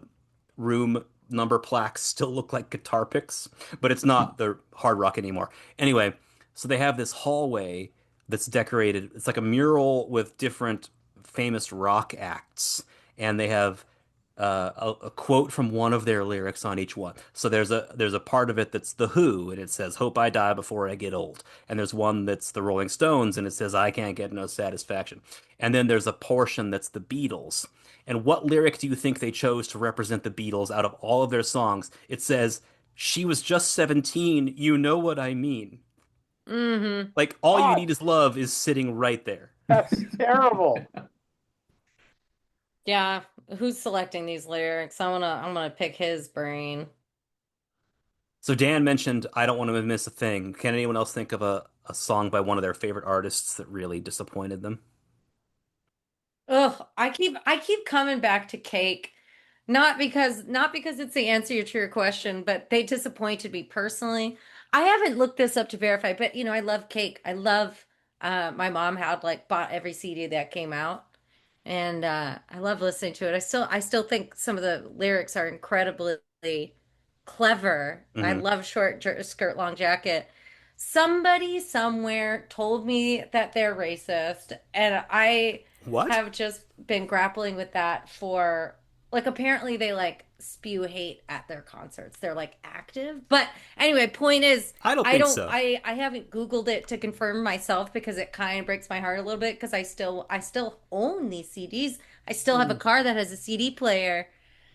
room number plaques still look like guitar picks, but it's not the Hard Rock anymore. Anyway, so they have this hallway that's decorated. It's like a mural with different famous rock acts, and they have a quote from one of their lyrics on each one. So there's a part of it that's The Who, and it says, "Hope I die before I get old." And there's one that's the Rolling Stones, and it says, "I can't get no satisfaction." And then there's a portion that's the Beatles. And what lyric do you think they chose to represent the Beatles out of all of their songs? It says, "She was just 17, you know what I mean." hmm Like, all you God, need is love is sitting right there. that's terrible. Yeah, who's selecting these lyrics? I'm gonna pick his brain. So Dan mentioned I don't want to miss a thing. Can anyone else think of a song by one of their favorite artists that really disappointed them? Ugh, I keep coming back to Cake. Not because it's the answer to your question, but they disappointed me personally. I haven't looked this up to verify, but I love Cake. I love my mom had like bought every CD that came out. And I love listening to it. I still think some of the lyrics are incredibly clever. I Hmm. love short skirt, long jacket. Somebody somewhere told me that they're racist, and I What? have just been grappling with that for like apparently they like spew hate at their concerts. They're like active. But anyway, point is I don't I think don't so. I haven't Googled it to confirm myself because it kind of breaks my heart a little bit because I still own these CDs. I still have a Mm. car that has a CD player.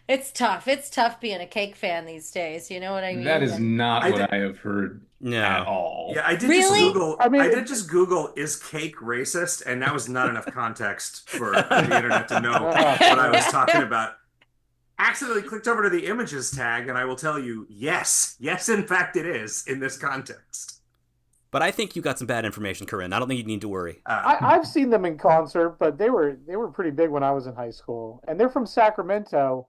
It's tough. It's tough being a Cake fan these days. You know what I That mean? is And not I what did I have heard at No. all. Yeah, really? I mean, I did just Google is cake racist, and that was not enough context for the internet to know what I was yeah. talking about. Accidentally clicked over to the images tag, and I will tell you, yes, yes, in fact, it is in this context. But I think you got some bad information, Corinne. I don't think you need to worry. I've seen them in concert, but they were pretty big when I was in high school, and they're from Sacramento,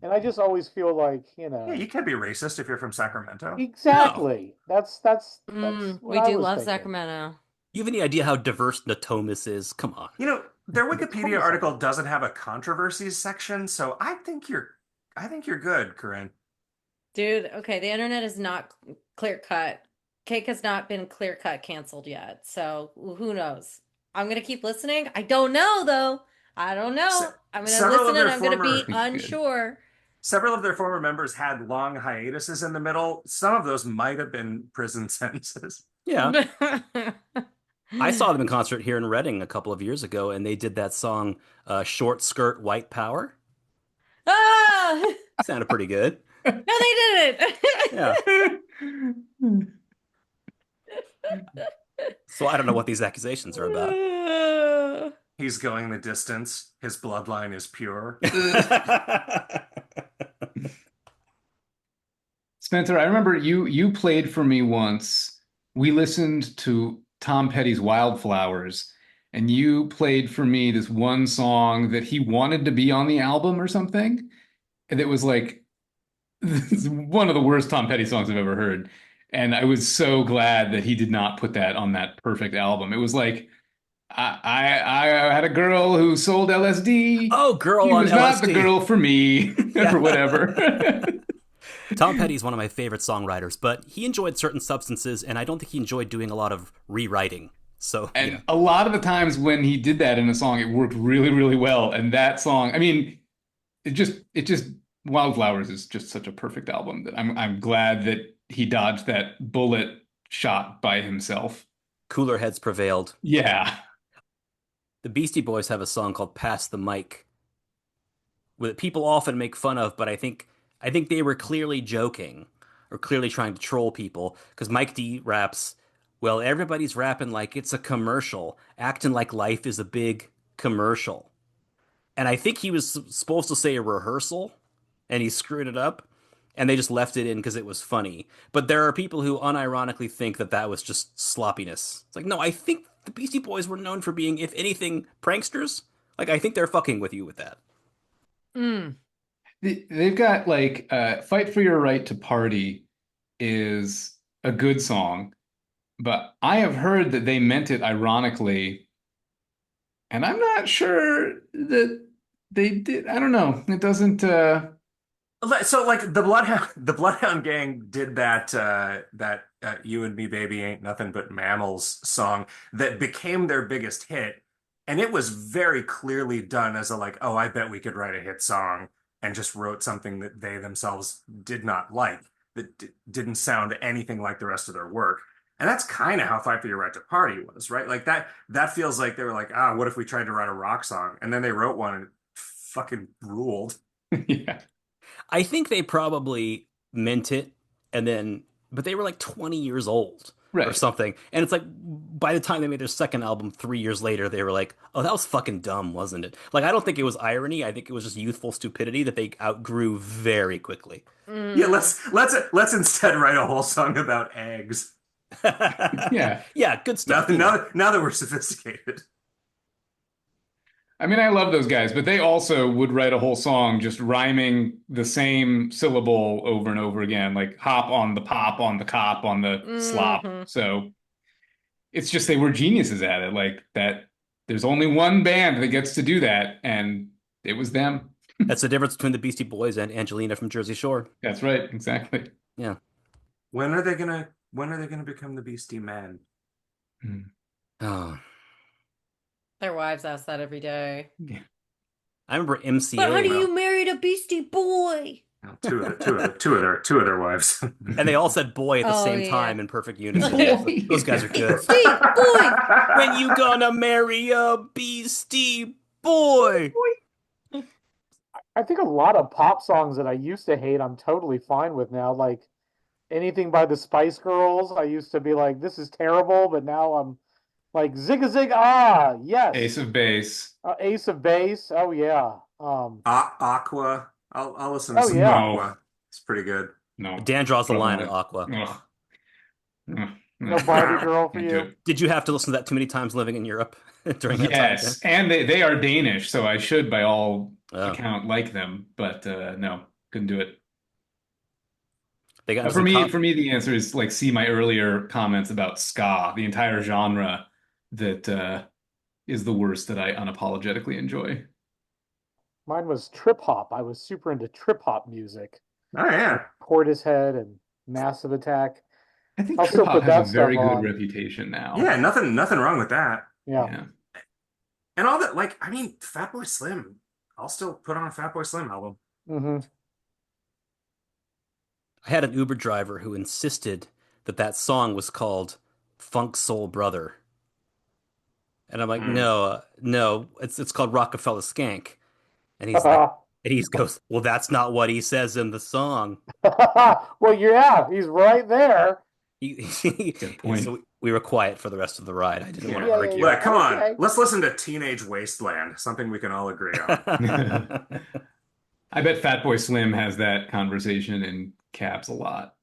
and I just always feel like, Yeah, you can't be racist if you're from Sacramento. No. exactly. That's what We I do was love thinking. Sacramento. You have any idea how diverse Natomas is? Come on. Their It's Wikipedia 20 article something. doesn't have a controversies section, so I think you're good, Corinne. Dude, okay, the internet is not clear cut. Cake has not been clear cut canceled yet. So who knows? I'm gonna keep listening. I don't know though. I don't Se know. I'm gonna several listen of and their I'm gonna be former Good. unsure. several of their former members had long hiatuses in the middle. Some of those might have been prison sentences. Yeah. I saw them in concert here in Reading a couple of years ago, and they did that song, Short Skirt, White Power. Ah! Sounded pretty good. No, they Yeah. didn't. So I don't know what these accusations are about. He's going the distance. His bloodline is pure. Spencer, I remember you played for me once. We listened to Tom Petty's Wildflowers, and you played for me this one song that he wanted to be on the album or something. And it was like this is one of the worst Tom Petty songs I've ever heard. And I was so glad that he did not put that on that perfect album. It was like I had a girl who sold LSD. Oh, girl She on was not the LSD. girl for me, or whatever. Tom Petty's one of my favorite songwriters, but he enjoyed certain substances, and I don't think he enjoyed doing a lot of rewriting. So, And a lot of the times when he did that in a song, it worked really, really well. And that song, I mean, it just Wildflowers is just such a perfect album that I'm glad that he dodged that bullet shot by himself. cooler heads prevailed. Yeah. The Beastie Boys have a song called "Pass the Mic," that people often make fun of, but I think they were clearly joking or clearly trying to troll people because Mike D raps, well, everybody's rapping like it's a commercial, acting like life is a big commercial. And I think he was supposed to say a rehearsal and he screwed it up and they just left it in because it was funny. But there are people who unironically think that that was just sloppiness. It's like, no, I think the Beastie Boys were known for being, if anything, pranksters. Like, I think they're fucking with you with that. Mm. They've got like Fight for Your Right to Party is a good song, but I have heard that they meant it ironically, and I'm not sure that they did. I don't know. It doesn't So like the Bloodhound Gang did that "You and Me Baby Ain't Nothing But Mammals" song that became their biggest hit, and it was very clearly done as a like, oh, I bet we could write a hit song, and just wrote something that they themselves did not like, that didn't sound anything like the rest of their work. And that's kind of how "Fight for Your Right to Party" was, right? Like that feels like they were like, ah, what if we tried to write a rock song? And then they wrote one and it fucking ruled. yeah. I think they probably meant it, but they were like 20 years old or Right. something. And it's like, by the time they made their second album 3 years later, they were like, oh, that was fucking dumb, wasn't it? Like, I don't think it was irony. I think it was just youthful stupidity that they outgrew very quickly. Yeah, let's instead write a whole song about eggs. Yeah. Yeah, good stuff. Now that we're sophisticated. I mean, I love those guys, but they also would write a whole song just rhyming the same syllable over and over again, like hop on the pop on the cop on the slop. Mhm. So it's just they were geniuses at it. Like that, there's only one band that gets to do that, and it was them. That's the difference between the Beastie Boys and Angelina from Jersey Shore. That's right, exactly. Yeah. When are they gonna become the Beastie Men? Oh. Their wives ask that every day. I remember MCA. But honey, you married a Beastie Boy. Two of their wives. And they all said boy at the Oh, same yeah. time in perfect unison. Those guys are good. Beastie Boy. When you gonna marry a Beastie Boy? I think a lot of pop songs that I used to hate, I'm totally fine with now. Like anything by the Spice Girls, I used to be like, this is terrible, but now I'm like, zig a zig, ah, yes. Ace of Base. Ace of Base, oh yeah. Aqua. I'll listen to Oh, some yeah. Aqua. It's pretty good. No. Dan draws the line at Ugh. Aqua. Ugh. No Barbie girl for Can't do you. it. Did you have to listen to that too many times living in Europe during that time? Yes, and they are Danish, so I should, by all Oh. account, like them. But no, couldn't do it. They got For me, the answer is like see my earlier comments about ska, the entire genre that is the worst that I unapologetically enjoy. Mine was trip hop. I was super into trip hop music. Oh yeah. Portishead and Massive Attack. I think I'll trip still hop put that has a very stuff good on. reputation now. Yeah, nothing wrong with that. Yeah. And all that, like, I mean, Fatboy Slim. I'll still put on a Fatboy Slim album. Mm-hmm. I had an Uber driver who insisted that song was called Funk Soul Brother. And I'm like, no, it's called Rockefeller Skank. And he's like, and he goes, well, that's not what he says in the song. Well, yeah, he's right there. Good point. We were quiet for the rest of the ride. I didn't want to Yeah, argue. Look, come on. Okay. Let's listen to Teenage Wasteland, something we can all agree on. I bet Fatboy Slim has that conversation in cabs a lot.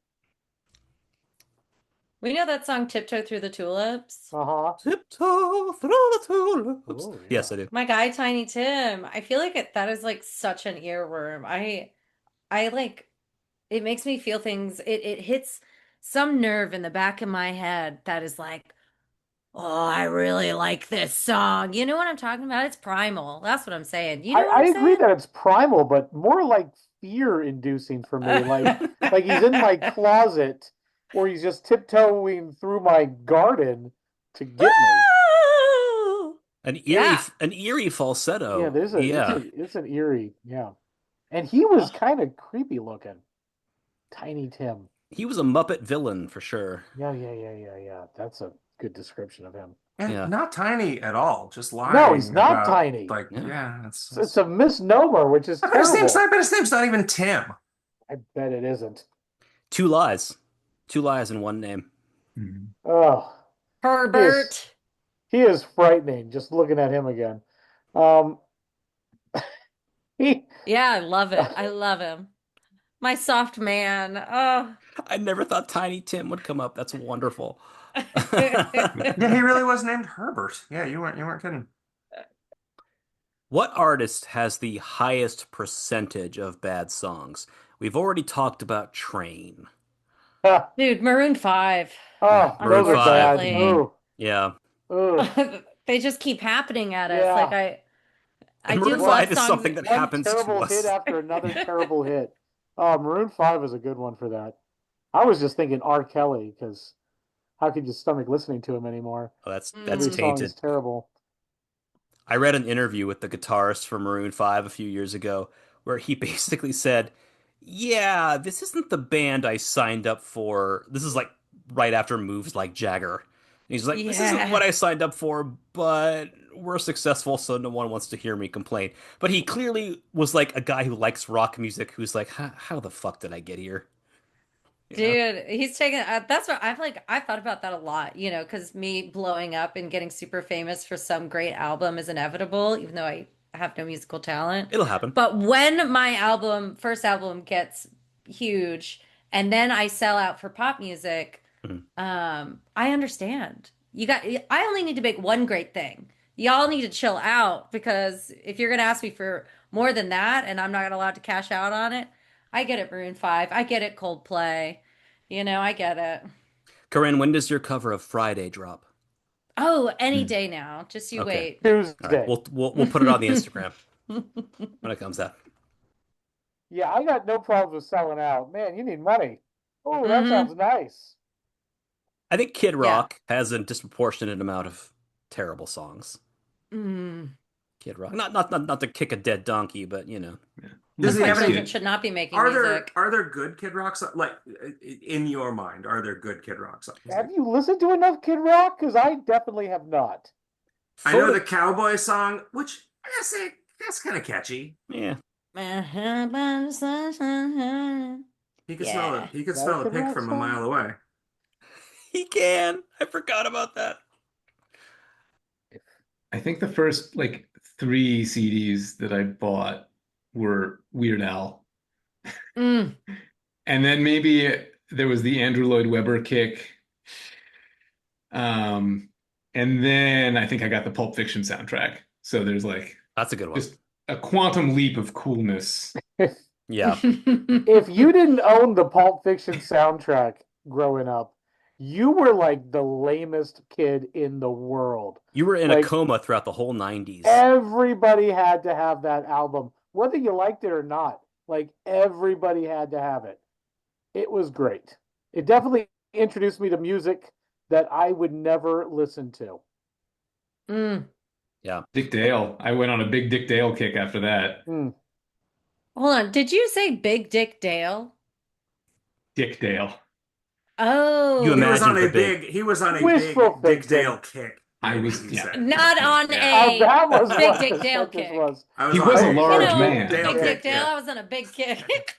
We know that song Tiptoe Through the Tulips. Uh-huh. Tiptoe through the tulips. Ooh, yeah. Yes, I do. My guy Tiny Tim. I feel like that is like such an earworm. I like it makes me feel things. It hits some nerve in the back of my head that is like, oh, I really like this song. You know what I'm talking about? It's primal. That's what I'm saying. You know what I I'm agree saying? that it's primal, but more like fear-inducing for me. Like he's in my closet, or he's just tiptoeing through my garden to get me. Yeah. An eerie falsetto. Yeah, it's an eerie, yeah. And he was kind of creepy looking. Tiny Tim. He was a Muppet villain for sure. Yeah. That's a good description of him. And Yeah. not tiny at all, just lying. No, he's not about, tiny. Like, Yeah. yeah, It's a misnomer, which is I bet terrible. his name's not even Tim. I bet it isn't. Two lies in one name. Mhm. Oh, Herbert. he is frightening just looking at him again. He Yeah, I love it. I love him. My soft man. Oh. I never thought Tiny Tim would come up. That's wonderful. Yeah, he really was named Herbert. Yeah, you weren't kidding. What artist has the highest percentage of bad songs? We've already talked about Train. Dude, Maroon 5. Oh, Maroon those are 5. bad. Unfortunately. Ooh, Yeah. ooh. They just keep happening at us. Yeah. Like I And do Maroon love 5 is songs something that One happens to terrible us. hit after another terrible hit. Oh, Maroon 5 is a good one for that. I was just thinking R. Kelly, because how could you stomach listening to him anymore? Oh, that's Every song tainted. is terrible. I read an interview with the guitarist for Maroon 5 a few years ago where he basically said, "Yeah, this isn't the band I signed up for. This is like right after moves like Jagger." And he's like, "This isn't Yeah. what I signed up for, but we're successful, so no one wants to hear me complain." But he clearly was like a guy who likes rock music who's like, how the fuck did I get here? You know? Dude, he's taking that's what I've thought about that a lot, you know, because me blowing up and getting super famous for some great album is inevitable, even though I have no musical talent. It'll happen. But when my first album gets huge and then I sell out for pop music, Mhm. I understand. I only need to make one great thing. Y'all need to chill out because if you're gonna ask me for more than that and I'm not allowed to cash out on it, I get it, Maroon 5. I get it, Coldplay. You know, I get it. Corinne, when does your cover of Friday drop? Oh, any Hmm. day now. Just you Okay. wait. All right, Tuesday. we'll put it on the Instagram when it comes out. Yeah, I got no problems with selling out. Man, you need money. Oh, that Mhm. sounds nice. I think Kid Yeah. Rock has a disproportionate amount of terrible songs. Mm. Kid Rock, not to kick a dead donkey, but you know. Does That's he why have any? children should not be making Are music. there good Kid Rock songs? Like in your mind, are there good Kid Rock songs? Have you listened to enough Kid Rock? Because I definitely have not. I know the cowboy song, which I gotta say that's kind of catchy. Yeah. He could smell Yeah. it. He could Is that smell a a Kid pig Rock from a song? mile away. He can. I forgot about that. I think the first like 3 CDs that I bought were Weird Al. Mm. And then maybe there was the Andrew Lloyd Webber kick. And then I think I got the Pulp Fiction soundtrack. So there's like That's a good one. just a quantum leap of coolness. Yeah. If you didn't own the Pulp Fiction soundtrack growing up, you were like the lamest kid in the world. You were in a Like, coma throughout the whole 90s. Everybody had to have that album, whether you liked it or not. Like, everybody had to have it. It was great. It definitely introduced me to music that I would never listen to. Mm. Yeah. Dick Dale. I went on a big Dick Dale kick after that. Mm. Hold on. Did you say Big Dick Dale? Dick Dale. Oh. You He was Imagine on a the big- big. He was on a Wishful big Dick thinking. Dale kick. I was- he yeah. said. Not on Yeah. Oh, that was Big what Dick the Dale sentence kick. was. I He on was a big large You know, man. Dale Big kick, Dick Dale, yeah. I was on a big kick.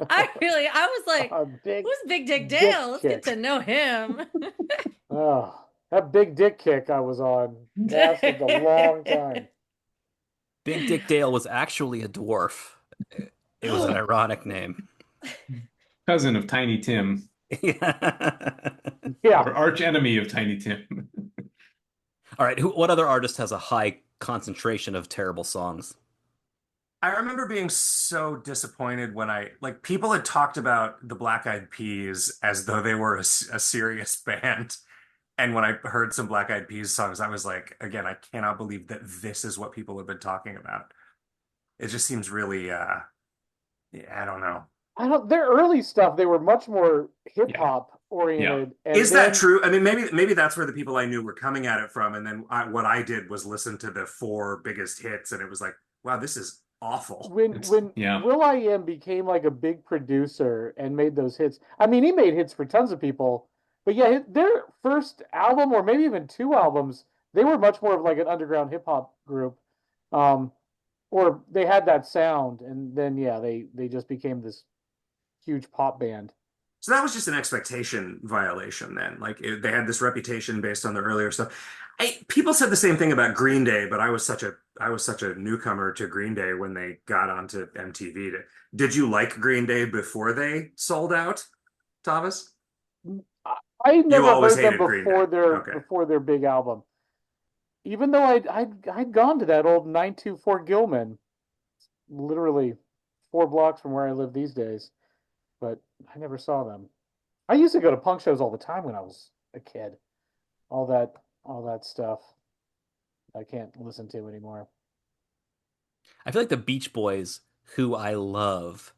I was like, Big who's Big Dick dick Dale? Let's get kick. to know him. Oh, that big dick kick I was on lasted a long time. Big Dick Dale was actually a dwarf. It was an ironic name. Cousin of Tiny Tim, Yeah. Yeah. or arch enemy of Tiny Tim. All right, what other artist has a high concentration of terrible songs? I remember being so disappointed when people had talked about the Black Eyed Peas as though they were a serious band. And when I heard some Black Eyed Peas songs, I was like, again, I cannot believe that this is what people have been talking about. It just seems really, I don't know. Their early stuff, they were much more hip Yeah. hop oriented. And Is that then true? I mean, maybe that's where the people I knew were coming at it from. And then what I did was listen to the four biggest hits, and it was like, wow, this is awful. when Yeah. Will.i.am became like a big producer and made those hits, I mean, he made hits for tons of people, but yeah, their first album or maybe even two albums, they were much more of like an underground hip hop group. Um, or they had that sound, and then yeah, they just became this huge pop band. So that was just an expectation violation then. They had this reputation based on the earlier stuff. People said the same thing about Green Day, but I was such a newcomer to Green Day when they got onto MTV. Did you like Green Day before they sold out, Tavis? I You never always heard them hated Green Day. Okay. before their big album. Even though I'd gone to that old 924 Gilman, literally 4 blocks from where I live these days, but I never saw them. I used to go to punk shows all the time when I was a kid. All that stuff I can't listen to anymore. I feel like the Beach Boys, who I love,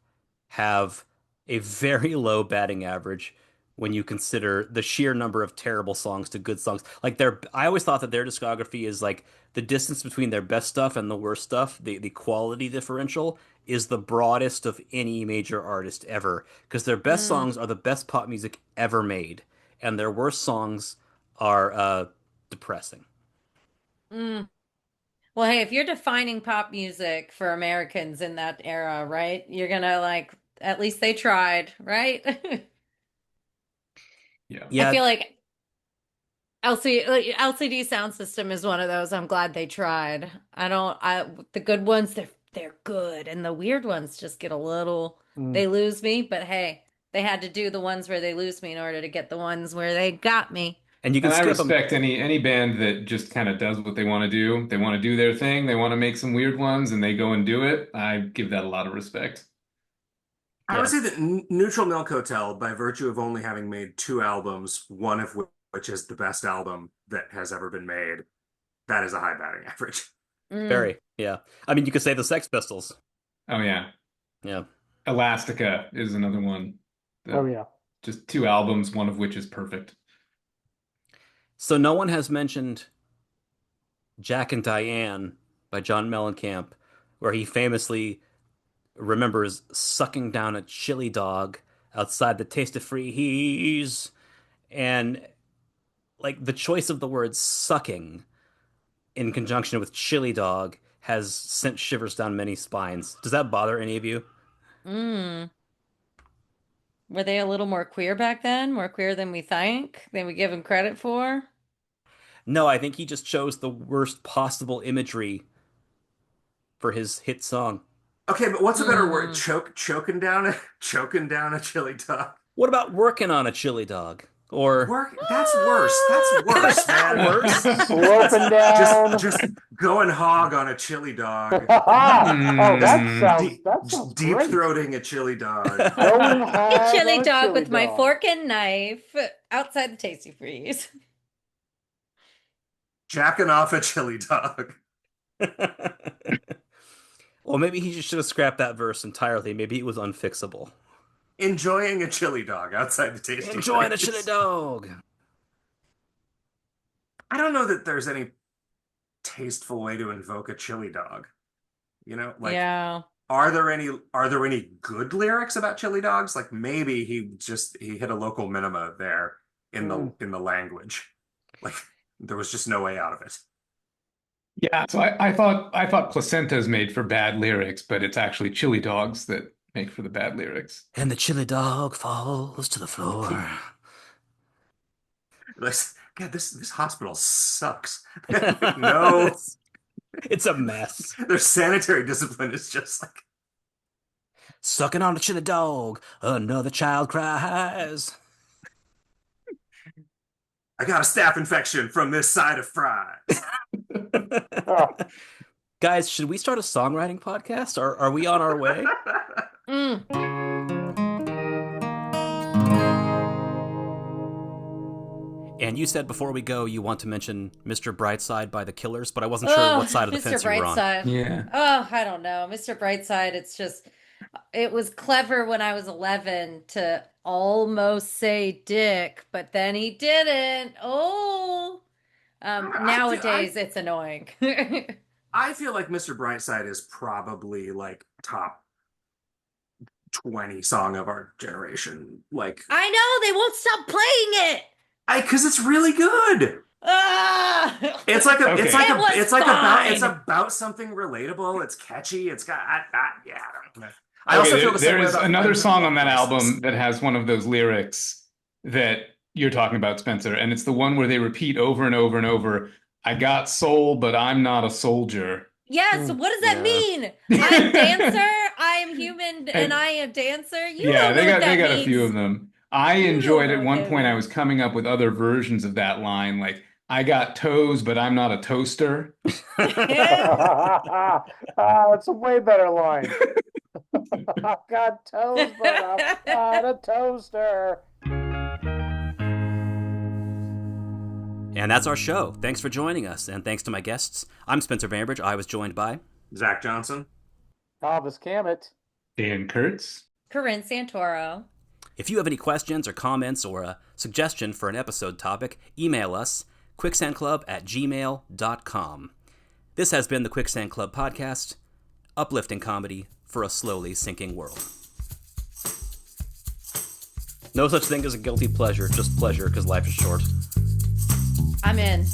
have a very low batting average when you consider the sheer number of terrible songs to good songs. I always thought that their discography is like the distance between their best stuff and the worst stuff, the quality differential is the broadest of any major artist ever. Because their best Mm, songs are the best pop music ever made, and their worst songs are depressing. mm. Well, hey, if you're defining pop music for Americans in that era, right? You're gonna like, at least they tried, right? Yeah. I Yeah, feel like LCD Sound System is one of those. I'm glad they tried. The good ones, they're good, and the weird ones just get a little, Mm. they lose me, but hey, they had to do the ones where they lose me in order to get the ones where they got me. and you can And I skip them. respect any band that just kind of does what they want to do. They want to do their thing. They want to make some weird ones, and they go and do it. I give that a lot of respect. I would Yeah. say that Neutral Milk Hotel, by virtue of only having made two albums, one of which is the best album that has ever been made, that is a high batting average. Mm. Very, yeah. I mean, you could say the Sex Pistols. Oh yeah, Yeah. Elastica is another one. Oh That yeah. just two albums, one of which is perfect. So no one has mentioned Jack and Diane by John Mellencamp, where he famously remembers sucking down a chili dog outside the Taste of Freeze. And like the choice of the word sucking in conjunction with chili dog has sent shivers down many spines. Does that bother any of you? Mm. Were they a little more queer back then? More queer than we think, than we give them credit for? No, I think he just chose the worst possible imagery for his hit song. Okay, but what's a better word? Mm. Choking down a chili dog. What about working on a chili dog? Or Work. That's worse. That's worse, That's not man. worse. Sloping down. Just going hog on a chili dog. Oh, Deep, that sounds deep great. throating a chili dog. Going hard Chili on a dog chili with my dog. fork and knife outside the Tasty Freeze. Jacking off a chili dog. well, maybe he just should have scrapped that verse entirely. Maybe it was unfixable. Enjoying a chili dog outside the tasty Enjoying a freeze. chili dog. I don't know that there's any tasteful way to invoke a chili dog. Yeah. Are there any good lyrics about chili dogs? Like maybe he hit a local minima there in the language. Like there was just no way out of it. Yeah, so I thought placentas made for bad lyrics, but it's actually chili dogs that make for the bad lyrics. And the chili dog falls to the floor. God, this hospital sucks. No, It's a mess. their sanitary discipline is just like. Sucking on the chili dog, another child cries. I got a staph infection from this side of fries. Oh, Guys, should we start a songwriting podcast? Are we on our way? And you said before we go you want to mention Mr. Brightside by The Killers, but I wasn't sure what side of the Mr. fence you were on. Brightside. Yeah. Oh, I don't know. Mr. Brightside, it was clever when I was 11 to almost say dick, but then he didn't. Oh. Nowadays it's annoying. I feel like Mr. Brightside is probably like top 20 song of our generation. Like, I know, they won't stop playing it. because it's really good. It's like Okay. it's about something relatable. It's catchy. It's got yeah. I also feel the same way there's about another song on that Christmas. album that has one of those lyrics that you're talking about, Spencer, and it's the one where they repeat over and over and over, I got soul, but I'm not a soldier. Yes, what does that Yeah. mean? I'm dancer, I am human, and I am dancer. You don't know they what that got means. a few of them. I You enjoyed don't at know one what that point, I means. was coming up with other versions of that line, like, I got toes, but I'm not a toaster. It's a way better line. I've got toes, but I'm not a toaster. And that's our show. Thanks for joining us, and thanks to my guests. I'm Spencer Bainbridge. I was joined by Zack Johnson. Tavis Kammet. Dan Kurtz. Corinne Santoro. If you have any questions or comments or a suggestion for an episode topic, email us, quicksandclub@gmail.com. This has been the Quicksand Club Podcast, uplifting comedy for a slowly sinking world. No such thing as a guilty pleasure, just pleasure because life is short. I'm in.